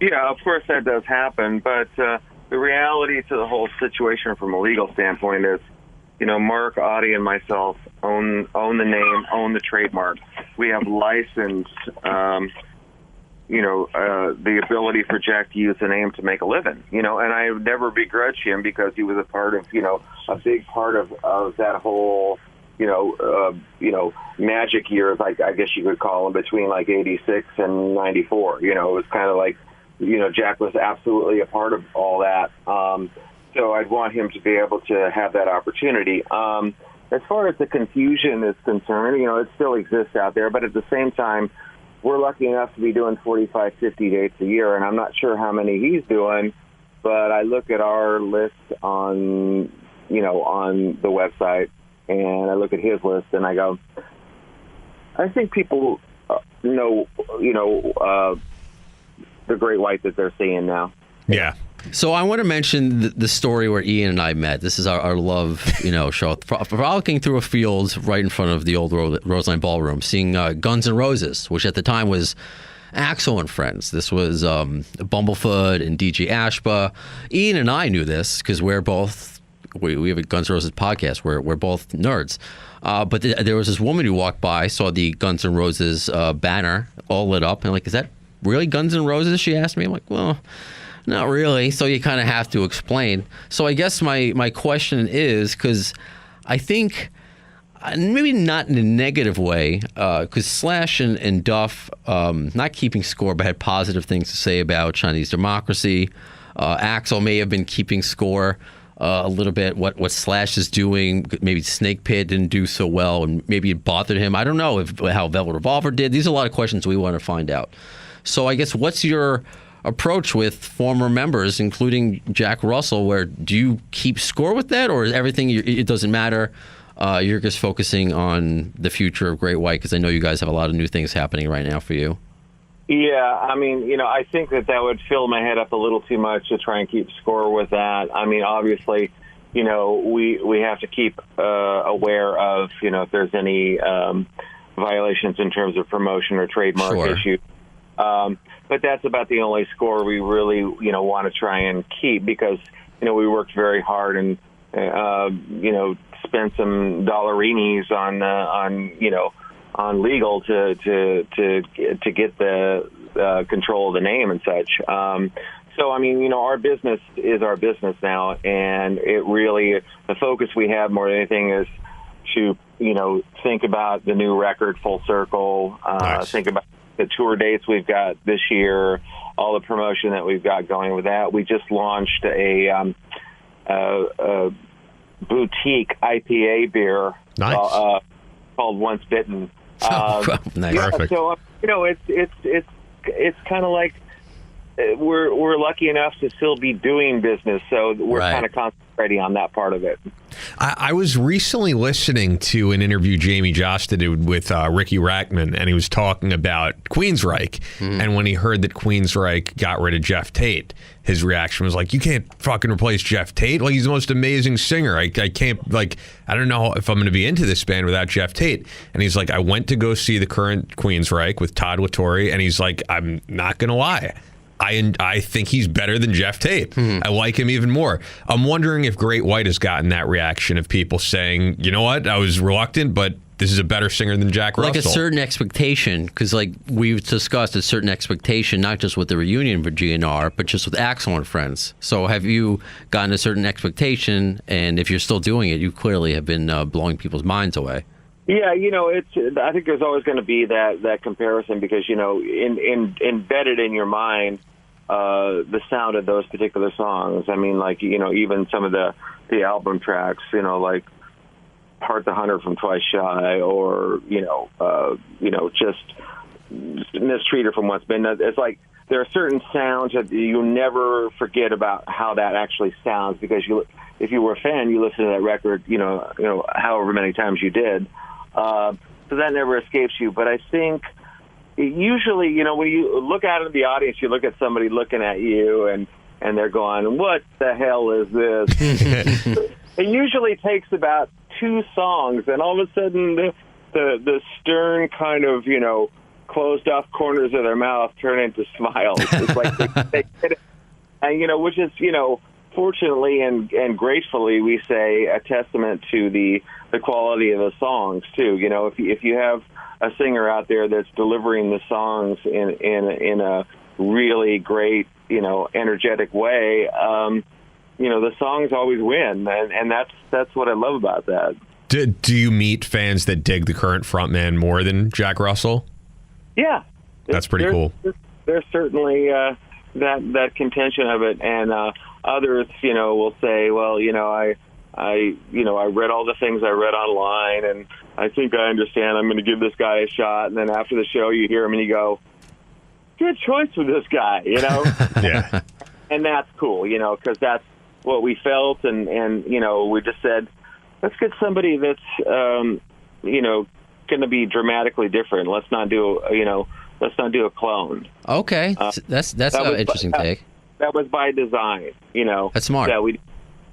Yeah, of course that does happen. But the reality to the whole situation from a legal standpoint is, Mark, Audie, and myself own the name, own the trademark. We have licensed, the ability for Jack to use the name to make a living, and I would never begrudge him because he was a part of, a big part of that whole, magic years, like I guess you could call them, between like 86 and 94. It was kind of like, Jack was absolutely a part of all that. So I'd want him to be able to have that opportunity. As far as the confusion is concerned, it still exists out there, but at the same time, we're lucky enough to be doing 45, 50 dates a year, and I'm not sure how many he's doing, but I look at our list on the website, and I look at his list, and I go, I think people know, the Great White that they're seeing now. Yeah. So I want to mention the story where Ian and I met. This is our love, show. Frolicking through a field right in front of the old Roseline Ballroom, seeing Guns N' Roses, which at the time was Axl and Friends. This was Bumblefoot and DJ Ashba. Ian and I knew this because we have a Guns N' Roses podcast. We're both nerds. But there was this woman who walked by, saw the Guns N' Roses banner all lit up, and like, is that really Guns N' Roses? She asked me. I'm like, well, not really. So you kind of have to explain. So I guess my question is, because I think, maybe not in a negative way, because Slash and Duff, not keeping score, but had positive things to say about Chinese democracy. Axl may have been keeping score a little bit. What Slash is doing, maybe Snake Pit didn't do so well, and maybe it bothered him. I don't know how Velvet Revolver did. These are a lot of questions we want to find out. So I guess, what's your approach with former members, including Jack Russell? Where do you keep score with that, or is everything, it doesn't matter? You're just focusing on the future of Great White, because I know you guys have a lot of new things happening right now for you. Yeah, I mean, I think that would fill my head up a little too much to try and keep score with that. I mean, obviously, we have to keep aware of, if there's any violations in terms of promotion or trademark issues. But that's about the only score we really, want to try and keep, because, we worked very hard and, spent some dollarinis on legal to get the control of the name and such. So, I mean, our business is our business now, and it really, the focus we have more than anything is to, think about the new record, Full Circle, Nice. Think about the tour dates we've got this year, all the promotion that we've got going with that. We just launched a boutique IPA beer Nice. called Once Bitten. Nice. Yeah, Perfect. so it's kind of like we're lucky enough to still be doing business, so we're Right. kind of concentrating on that part of it. I was recently listening to an interview Jamie Jost did with Ricky Rackman, and he was talking about Queensryche. And when he heard that Queensryche got rid of Jeff Tate, his reaction was like, you can't fucking replace Jeff Tate. Like, he's the most amazing singer. I can't, like, I don't know if I'm going to be into this band without Jeff Tate. And he's like, I went to go see the current Queensryche with Todd Latore, and he's like, I'm not going to lie, I think he's better than Jeff Tate. I like him even more. I'm wondering if Great White has gotten that reaction of people saying, you know what, I was reluctant, but this is a better singer than Jack Russell. Like a certain expectation, because like we've discussed, a certain expectation, not just with the reunion for GNR, but just with Axl and Friends. So have you gotten a certain expectation, and if you're still doing it, you clearly have been blowing people's minds away. Yeah, I think there's always going to be that comparison, because, embedded in your mind, the sound of those particular songs. I mean, like, even some of the album tracks, like Heart the Hunter from Twice Shy, or, just Mistreater from Once Been. It's like there are certain sounds that you never forget about how that actually sounds, because if you were a fan, you listen to that record, however many times you did. So that never escapes you. But I think usually, when you look out in the audience, you look at somebody looking at you, and they're going, what the hell is this? It usually takes about 2 songs, and all of a sudden the stern kind of, closed off corners of their mouth turn into smiles. It's like they get it. And, which is, fortunately and gratefully, we say, a testament to the quality of the songs too. If you have a singer out there that's delivering the songs in a really great, energetic way, the songs always win, and that's what I love about that. Do you meet fans that dig the current frontman more than Jack Russell? Yeah, that's pretty cool. There's certainly that contention of it, and others, will say, well, I read all the things I read online, and I think I understand. I'm going to give this guy a shot, and then after the show, you hear him and you go, good choice with this guy, Yeah. And that's cool, because that's what we felt, and we just said, let's get somebody that's, going to be dramatically different. Let's not do a clone. Okay, that's an interesting take. That was by design, That's smart. That we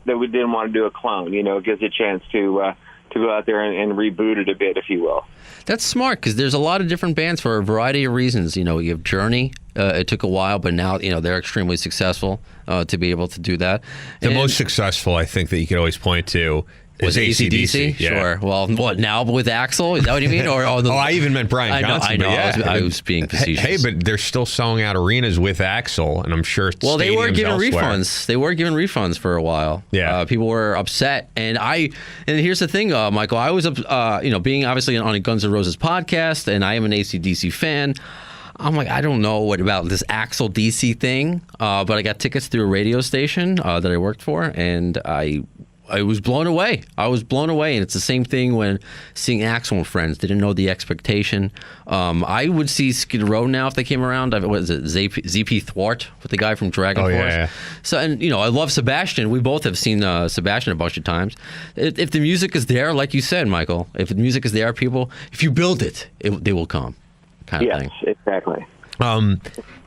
didn't want to do a clone. It gives you a chance to go out there and reboot it a bit, if you will. That's smart, because there's a lot of different bands for a variety of reasons. You have Journey. It took a while, but now they're extremely successful to be able to do that. The most successful, I think, that you could always point to was AC/DC. Yeah. Sure. Well, what now with Axl? Is that what you mean? Or I even meant Brian Johnson. I know. Yeah. I was being facetious. Hey, but they're still selling out arenas with Axl, and I'm sure. Well, they were giving elsewhere. refunds. They were giving refunds for a while. Yeah. People were upset, and here's the thing, Michael. I was, being obviously on a Guns N' Roses podcast, and I am an AC/DC fan. I'm like, I don't know what about this Axl DC thing, but I got tickets through a radio station that I worked for, and I was blown away. I was blown away, and it's the same thing when seeing Axl and Friends. Didn't know the expectation. I would see Skid Row now if they came around. What is it, ZP Thwart with the guy from Dragon Force? Yeah. So, and I love Sebastian. We both have seen Sebastian a bunch of times. If the music is there, like you said, Michael, if the music is there, people, if you build it, they will come. Kind of thing. Yes, exactly.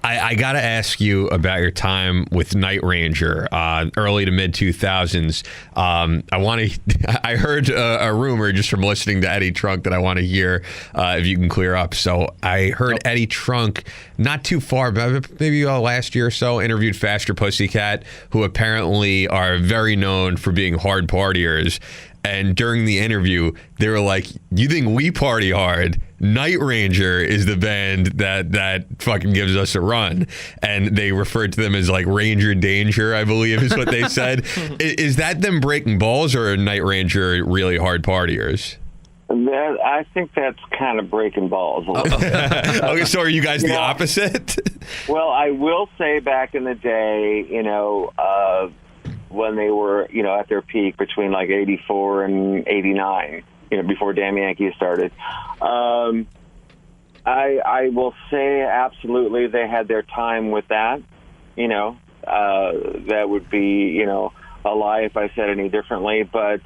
I got to ask you about your time with Night Ranger, early to mid 2000s. I heard a rumor just from listening to Eddie Trunk that I want to hear if you can clear up. So I heard Eddie Trunk, not too far, but maybe last year or so, interviewed Faster Pussycat, who apparently are very known for being hard partiers. And during the interview, they were like, you think we party hard? Night Ranger is the band that fucking gives us a run. And they referred to them as like Ranger Danger, I believe is what they said. Is that them breaking balls, or are Night Ranger really hard partiers? I think that's kind of breaking balls a little bit. Okay, so are you guys the opposite? Well, I will say back in the day, when they were, at their peak between like 84 and 89, before Damn Yankees started. I will say absolutely they had their time with that. That would be, a lie if I said any differently. But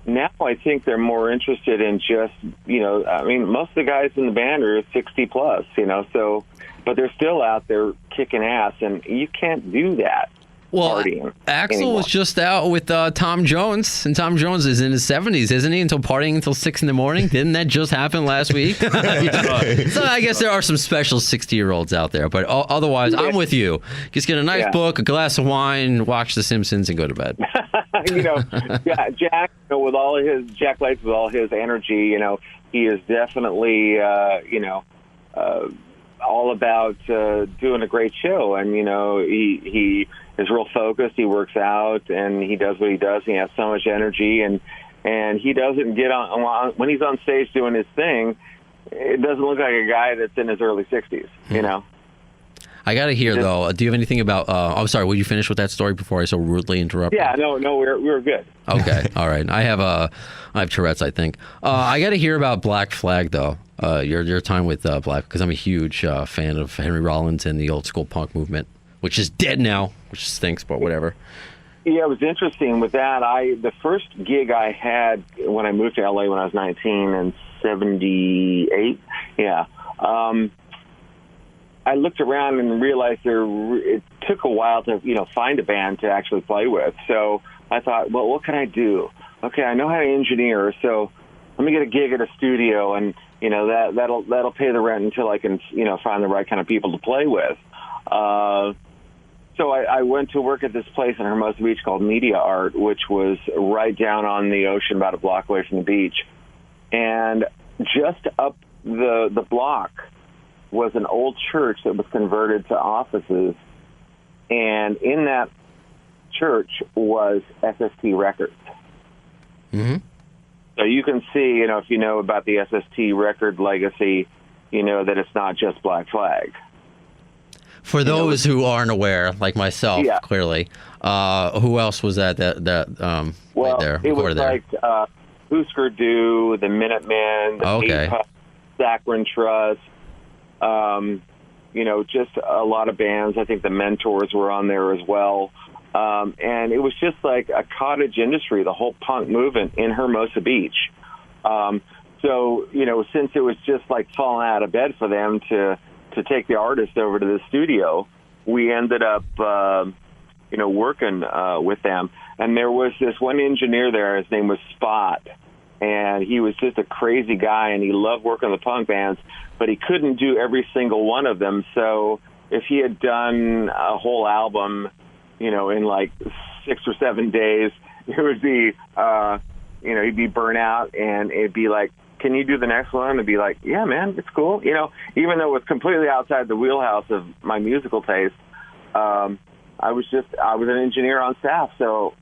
now I think they're more interested in just, most of the guys in the band are 60 plus, but they're still out there kicking ass, and you can't do that. Well, Axl was just out with Tom Jones, and Tom Jones is in his 70s, isn't he? Until partying until 6 in the morning. Didn't that just happen last week? So I guess there are some special 60-year-olds out there, but otherwise, I'm with you. Just get a nice book, a glass of wine, watch The Simpsons, and go to bed. Jack, with all his Jack Lights, with all his energy, he is definitely, all about doing a great show, and he is real focused. He works out, and he does what he does. He has so much energy, and he doesn't get on when he's on stage doing his thing. It doesn't look like a guy that's in his early 60s. I got to hear though. Do you have anything about? I'm sorry. Will you finish with that story before I so rudely interrupt? Yeah, no, we're good. Okay, all right. I have Tourette's, I think. I got to hear about Black Flag though. Your time with Black, because I'm a huge fan of Henry Rollins and the old school punk movement, which is dead now, which stinks, but whatever. Yeah, it was interesting with that. The first gig I had when I moved to LA when I was 19 and 78. Yeah. I looked around and realized it took a while to, find a band to actually play with. So I thought, well, what can I do? Okay, I know how to engineer, so let me get a gig at a studio, and that'll pay the rent until I can find the right kind of people to play with. So I went to work at this place in Hermosa Beach called Media Art, which was right down on the ocean, about a block away from the beach. And just up the block was an old church that was converted to offices, and in that church was SST Records. Mm-hmm. So you can see, if you know about the SST record legacy, you know that it's not just Black Flag. For those who aren't aware, like myself, Yeah. clearly, who else was that Well, played there? it was recorded there? like Husker Du, the Minutemen, the Okay. Eight Saccharin Trust, just a lot of bands. I think the Mentors were on there as well. And it was just like a cottage industry, the whole punk movement in Hermosa Beach. So, since it was just like falling out of bed for them to take the artist over to the studio, we ended up, working with them. And there was this one engineer there, his name was Spot, and he was just a crazy guy, and he loved working with punk bands, but he couldn't do every single one of them. So if he had done a whole album, in like 6 or 7 days, it would be, he'd be burnt out, and it'd be like, can you do the next one? It'd be like, yeah, man, it's cool. Even though it was completely outside the wheelhouse of my musical taste, I was an engineer on staff. So,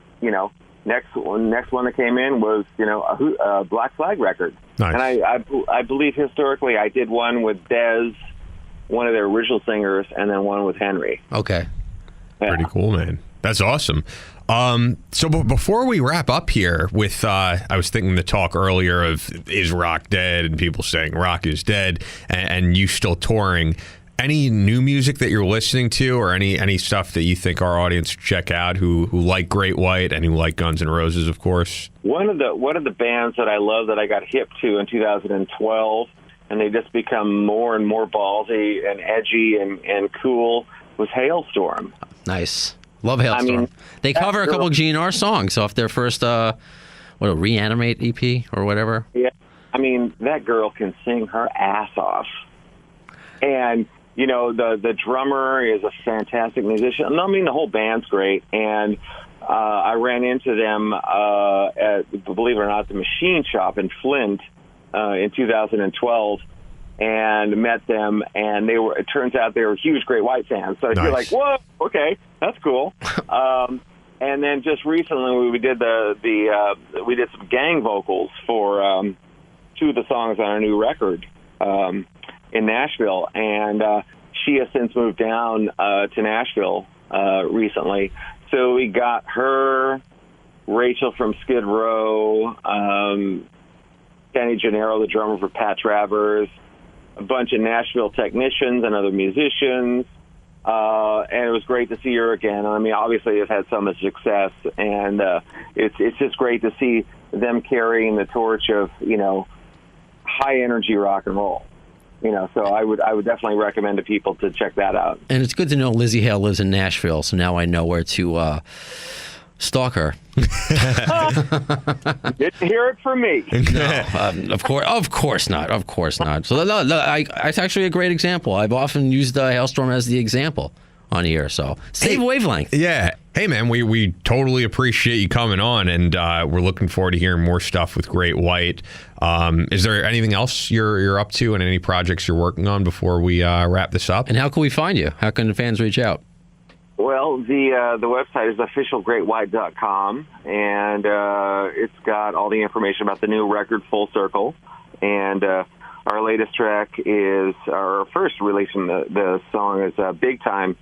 next one that came in was, a Black Flag record. Nice. And I believe historically I did one with Dez, one of their original singers, and then one with Henry. Okay. Yeah. Pretty cool, man. That's awesome. So before we wrap up here with, I was thinking the talk earlier of is rock dead and people saying rock is dead and you still touring. Any new music that you're listening to or any stuff that you think our audience should check out who like Great White and who like Guns N' Roses, of course? One of the bands that I love that I got hip to in 2012, and they just become more and more ballsy and edgy and cool, was Hailstorm. Nice. Love Hailstorm. They cover a couple of GNR songs off their first, Reanimate EP or whatever. Yeah. That girl can sing her ass off. And, the drummer is a fantastic musician. The whole band's great. And I ran into them at, believe it or not, the Machine Shop in Flint in 2012. And met them, and it turns out they were huge Great White fans. So you're like, whoa, okay, that's cool. And then just recently we did we did some gang vocals for 2 of the songs on our new record in Nashville, and she has since moved down to Nashville recently. So we got her, Rachel from Skid Row, Kenny Gennaro, the drummer for Pat Travers, a bunch of Nashville technicians and other musicians, and it was great to see her again. Obviously, it's had so much success, and it's just great to see them carrying the torch of high energy rock and roll. So I would definitely recommend to people to check that out. And it's good to know Lizzie Hale lives in Nashville, so now I know where to stalk her. Didn't hear it from me. No, of course not. So it's actually a great example. I've often used Hailstorm as the example on here. So save wavelength. Yeah. Hey, man, we totally appreciate you coming on, and we're looking forward to hearing more stuff with Great White. Is there anything else you're up to and any projects you're working on before we wrap this up? And how can we find you? How can the fans reach out? Well, the website is officialgreatwhite.com, and it's got all the information about the new record, Full Circle. And our latest track is our first release from the song is Big Time.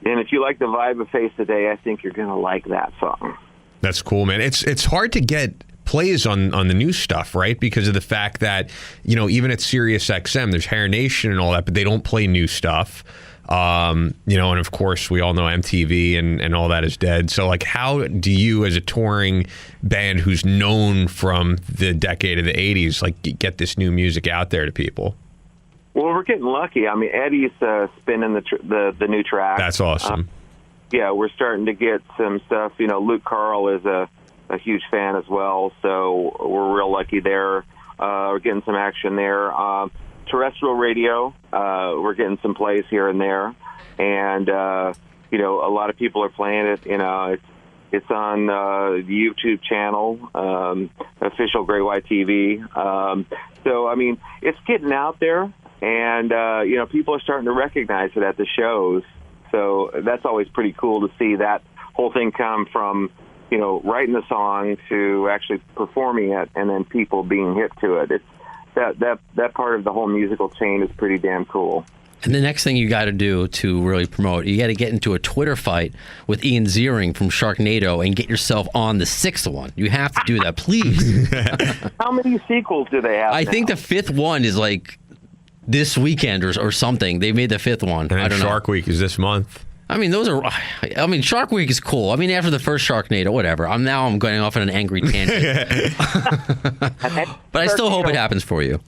And if you like the vibe of Face Today, I think you're going to like that song. That's cool, man. It's hard to get plays on the new stuff, right? Because of the fact that, even at Sirius XM, there's Hair Nation and all that, but they don't play new stuff. And of course we all know MTV and all that is dead. So like, how do you as a touring band who's known from the decade of the 80s, like get this new music out there to people? Well, we're getting lucky. Eddie's spinning the new track. That's awesome. Yeah, we're starting to get some stuff. Luke Carl is a huge fan as well. So we're real lucky there. We're getting some action there. Terrestrial radio, we're getting some plays here and there, and a lot of people are playing it. It's on the YouTube channel, official Great White TV. So, I mean, it's getting out there, and, people are starting to recognize it at the shows. So that's always pretty cool to see that whole thing come from, writing the song to actually performing it and then people being hip to it. It's that part of the whole musical chain is pretty damn cool. And the next thing you got to do to really promote, you got to get into a Twitter fight with Ian Ziering from Sharknado and get yourself on the 6th one. You have to do that, please. How many sequels do they have I now? think the 5th one is like this weekend or something. They made the 5th one. And I don't know. Shark Week is this month. I mean, Shark Week is cool. I mean, after the first Sharknado, whatever. I'm going off on an angry tangent. But I still hope it happens for you.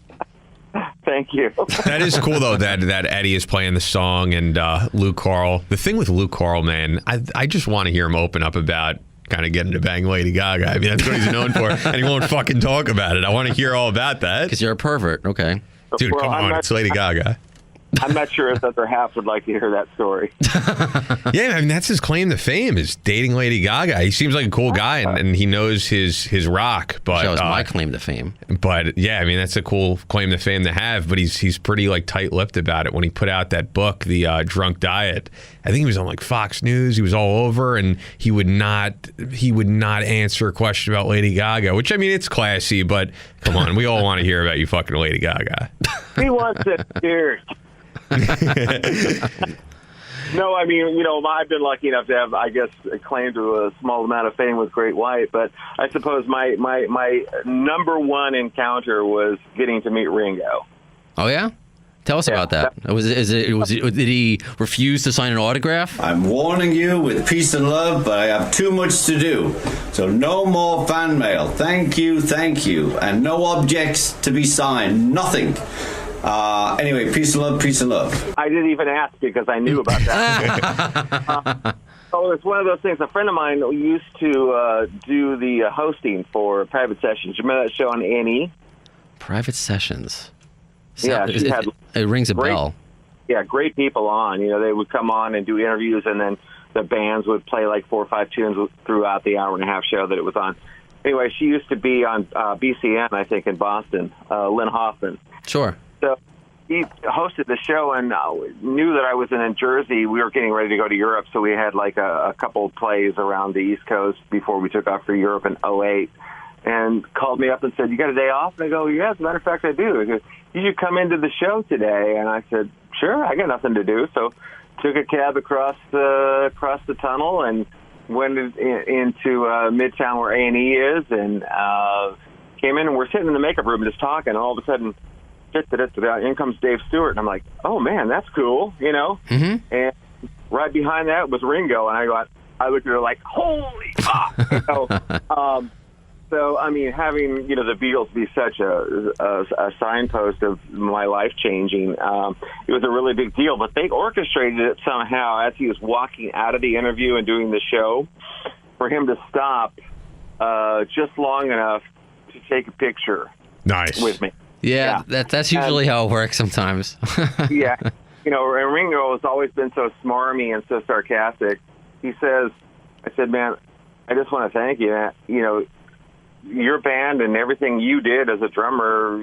Thank you. That is cool, though, that Eddie is playing the song and Luke Carl. The thing with Luke Carl, man, I just want to hear him open up about kind of getting to bang Lady Gaga. I mean, that's what he's known for, and he won't fucking talk about it. I want to hear all about that. Because you're a pervert, okay. Dude, Well, come on, it's Lady Gaga. I'm not sure if the other half would like to hear that story. Yeah, I mean, that's his claim to fame, is dating Lady Gaga. He seems like a cool guy, and he knows his rock. But That was my claim to fame. But yeah, I mean, that's a cool claim to fame to have. But he's pretty like tight-lipped about it. When he put out that book, The Drunk Diet, I think he was on like Fox News. He was all over, and he would not answer a question about Lady Gaga. Which, I mean, it's classy, but come on, we all want to hear about you fucking Lady Gaga. He wants it here. No, I mean, I've been lucky enough to have, I guess, a claim to a small amount of fame with Great White, but I suppose my number one encounter was getting to meet Ringo. Oh, yeah? Tell us about that. Did he refuse to sign an autograph? I'm warning you with peace and love, but I have too much to do. So no more fan mail. Thank you. And no objects to be signed. Nothing. Anyway, peace and love. I didn't even ask because I knew about that. It's one of those things. A friend of mine used to do the hosting for Private Sessions. You remember that show on A&E? Private Sessions. Yeah, it rings a bell. Yeah, great people on. They would come on and do interviews, and then the bands would play like 4 or 5 tunes throughout the hour and a half show that it was on. Anyway, she used to be on BCN, I think, in Boston, Lynn Hoffman. Sure. So he hosted the show and knew that I was in Jersey. We were getting ready to go to Europe, so we had like a couple of plays around the East Coast before we took off for Europe in 2008. And called me up and said, "You got a day off?" And I go, "Yeah, as a matter of fact, I do." He goes, "You should come into the show today." And I said, "Sure, I got nothing to do." So took a cab across the tunnel and went into Midtown where A&E is, and came in, and we're sitting in the makeup room just talking, and all of a sudden, in comes Dave Stewart, and I'm like, "Oh man, that's cool," Mm-hmm. And right behind that was Ringo, and I looked at her like, "Holy fuck!" So, I mean, having, the Beatles be such a signpost of my life changing, it was a really big deal. But they orchestrated it somehow as he was walking out of the interview and doing the show for him to stop just long enough to take a picture with me. Yeah. That's usually how it works sometimes. Yeah. And Ringo has always been so smarmy and so sarcastic. I said, "Man, I just want to thank you. Your band and everything you did as a drummer,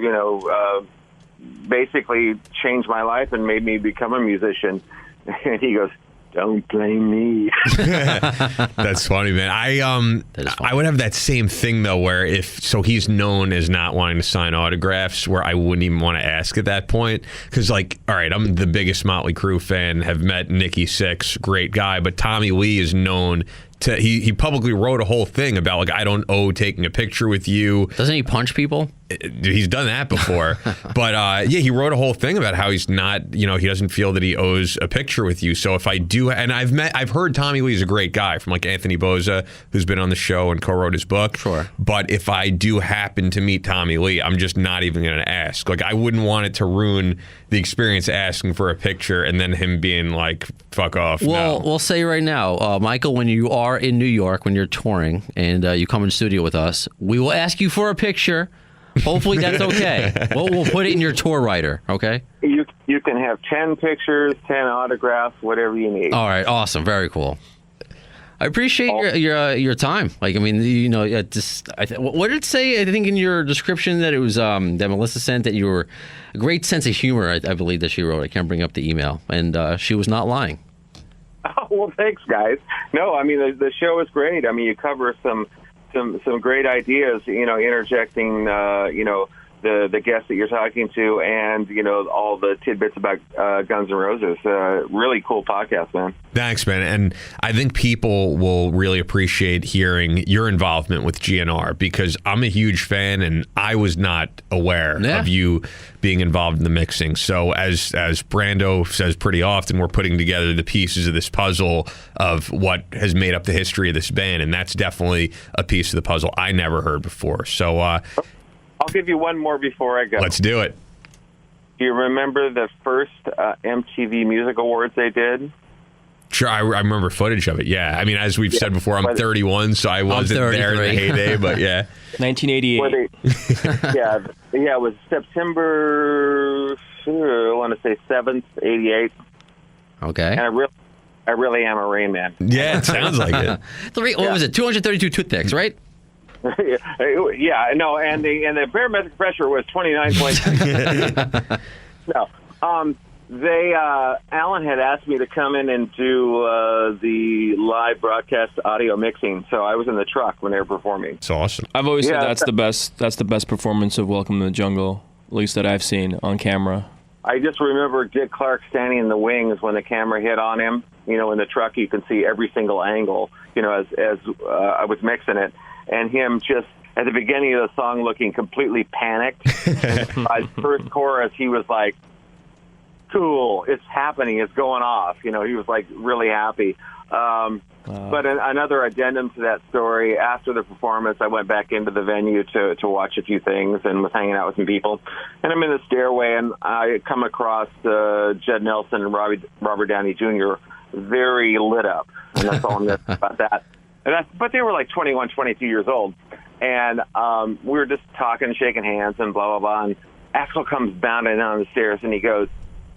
basically changed my life and made me become a musician." And he goes, "Don't blame me." That's funny, man. I would have that same thing though, where he's known as not wanting to sign autographs, where I wouldn't even want to ask at that point, because all right, I'm the biggest Motley Crue fan, have met Nikki Sixx, great guy, but Tommy Lee is known. He publicly wrote a whole thing about I don't owe taking a picture with you. Doesn't he punch people? He's done that before. But he wrote a whole thing about how he's not, he doesn't feel that he owes a picture with you. So if I do, and I've heard Tommy Lee's a great guy, from Anthony Bozza, who's been on the show and co-wrote his book. Sure. But if I do happen to meet Tommy Lee, I'm just not even going to ask. I wouldn't want it to ruin the experience asking for a picture and then him being like, "Fuck off." Well, no. we'll say right now, Michael, when you are in New York, when you're touring and you come in studio with us, we will ask you for a picture. Hopefully that's okay. We'll put it in your tour writer, okay? You can have 10 pictures, 10 autographs, whatever you need. All right, awesome. Very cool. I appreciate your time. Like, I mean, you know, what did it say? I think in your description that it was that Melissa sent that you were a great sense of humor. I believe that she wrote. I can't bring up the email, and she was not lying. Oh, well, thanks, guys. No, I mean the show is great. I mean, you cover some great ideas. You know, interjecting. You know, the guests that you're talking to, and you know all the tidbits about Guns N' Roses. Really cool podcast, man. Thanks, man. And I think people will really appreciate hearing your involvement with GNR, because I'm a huge fan, and I was not aware of you being involved in the mixing. So as Brando says pretty often, we're putting together the pieces of this puzzle of what has made up the history of this band, and that's definitely a piece of the puzzle I never heard before. So I'll give you one more before I go. Let's do it. Do you remember the first MTV Music Awards they did? Sure, I remember footage of it, yeah. I mean, as we've said before, I'm 31, so I wasn't there in the heyday, but yeah. 1988. It was September, I want to say 7th, 88. Okay. And I really am a Rain Man. Yeah, it sounds like it. What was it? 232 toothpicks, right? Yeah, no, and the barometric pressure was 29.6. No, Alan had asked me to come in and do the live broadcast audio mixing, so I was in the truck when they were performing. It's awesome. I've always said that's the best. That's the best performance of Welcome to the Jungle, at least that I've seen on camera. I just remember Dick Clark standing in the wings when the camera hit on him. You know, in the truck, you can see every single angle. You know, as I was mixing it. And him just at the beginning of the song looking completely panicked. And by the first chorus, he was like, cool, it's happening, it's going off. You know, he was like really happy. But another addendum to that story, after the performance, I went back into the venue to watch a few things and was hanging out with some people. And I'm in the stairway, and I come across Judd Nelson and Robert Downey Jr. very lit up. And that's all I'm going to say about that. But they were like 21, 22 years old. And we were just talking, shaking hands, and blah, blah, blah. And Axl comes bounding down the stairs, and he goes,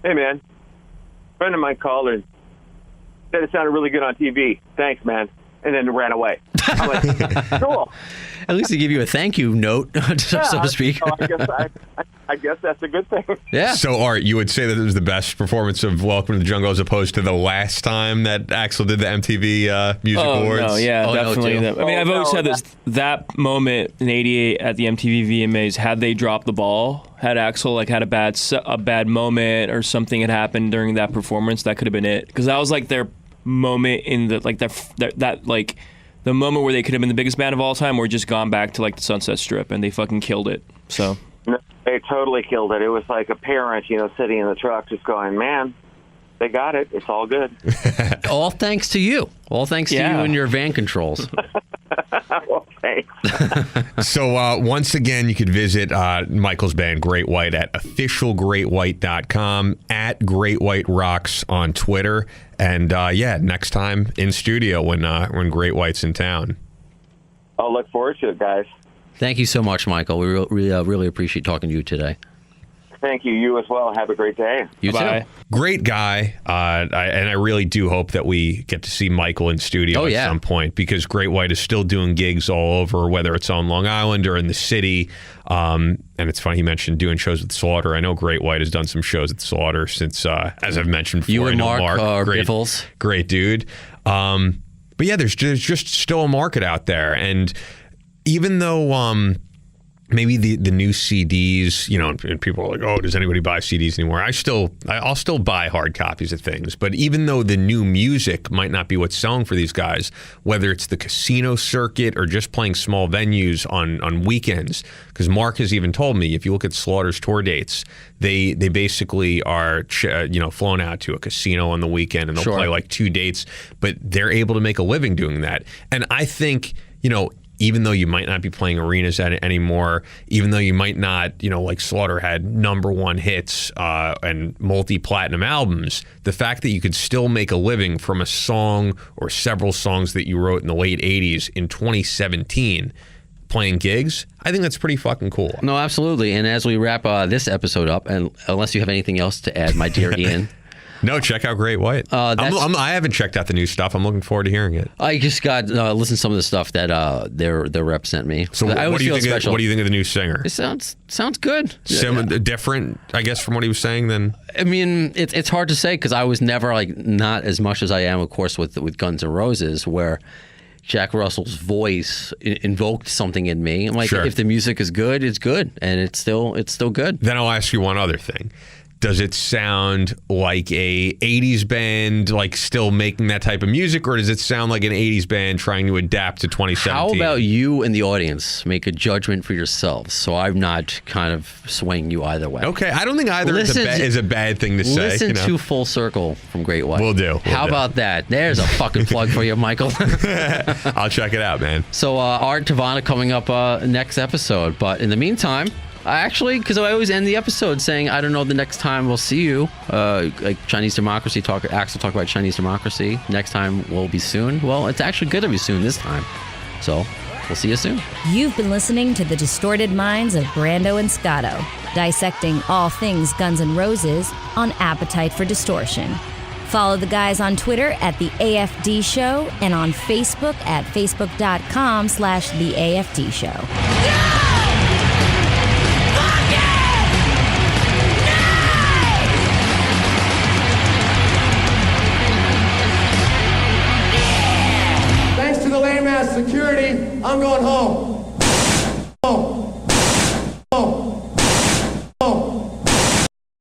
hey, man, a friend of mine called and said it sounded really good on TV. Thanks, man. And then ran away. I'm like, cool. At least they give you a thank you note, so to speak. So I guess that's a good thing. Yeah. So, Art, you would say that it was the best performance of Welcome to the Jungle as opposed to the last time that Axl did the MTV Music Awards? No, yeah, definitely. No, I mean, I've always said this. That moment in '88 at the MTV VMAs, had they dropped the ball, had Axl had a bad moment or something had happened during that performance, that could have been it. Because that was like their moment in the the moment where they could have been the biggest band of all time, or just gone back to like the Sunset Strip, and they fucking killed it. So no, they totally killed it. It was like a parent, you know, sitting in the truck just going, man, they got it. It's all good. All thanks to you. All thanks to you and your van controls. Well, thanks. So once again, you could visit Michael's band Great White at officialgreatwhite.com, at Great White Rocks on Twitter, and next time in studio when Great White's in town. I'll look forward to it, guys. Thank you so much, Michael. We really appreciate talking to you today. Thank you. You as well. Have a great day. You Bye. too. Great guy, and I really do hope that we get to see Michael in studio at some point, because Great White is still doing gigs all over, whether it's on Long Island or in the city. And it's funny he mentioned doing shows with Slaughter. I know Great White has done some shows at Slaughter since, as I've mentioned before. You and I know Mark great, Biffles. Great dude. But yeah, there's just still a market out there, and even though maybe the new CDs, you know, and people are like, oh, does anybody buy CDs anymore? I'll still buy hard copies of things. But even though the new music might not be what's selling for these guys, whether it's the casino circuit or just playing small venues on weekends, because Mark has even told me, if you look at Slaughter's tour dates, they basically are flown out to a casino on the weekend, and they'll play like 2 dates, but they're able to make a living doing that. And I think, you know, even though you might not be playing arenas at it anymore, even though you might not, you know, like Slaughter had #1 hits and multi-platinum albums, the fact that you could still make a living from a song or several songs that you wrote in the late 80s in 2017 playing gigs, I think that's pretty fucking cool. No, absolutely. And as we wrap this episode up, and unless you have anything else to add, my dear Ian, No, check out Great White. I haven't checked out the new stuff. I'm looking forward to hearing it. I just got listen to some of the stuff that their rep sent me. So what do you think? What do you think of the new singer? It sounds good. Different, I guess, from what he was saying. Then I mean, it's hard to say because I was never like not as much as I am, of course, with Guns N' Roses, where Jack Russell's voice invoked something in me. I'm like, if the music is good, it's good, and it's still good. Then I'll ask you one other thing. Does it sound like a 80s band, like still making that type of music, or does it sound like an 80s band trying to adapt to 2017? How about you and the audience make a judgment for yourselves, so I'm not kind of swaying you either way? Okay, I don't think either is a bad thing to say. Listen to Full Circle from Great White. We'll do. How about that? There's a fucking plug for you, Michael. I'll check it out, man. So Art Tavana coming up next episode, but in the meantime, actually, because I always end the episode saying, I don't know the next time we'll see you. Like Chinese Democracy Axel talk about Chinese Democracy. Next time will be soon. Well, it's actually going to be soon this time. So we'll see you soon. You've been listening to the distorted minds of Brando and Scotto, dissecting all things Guns N' Roses on Appetite for Distortion. Follow the guys on Twitter at The AFD Show and on Facebook at facebook.com/The AFD Show. Security, I'm going home. Home.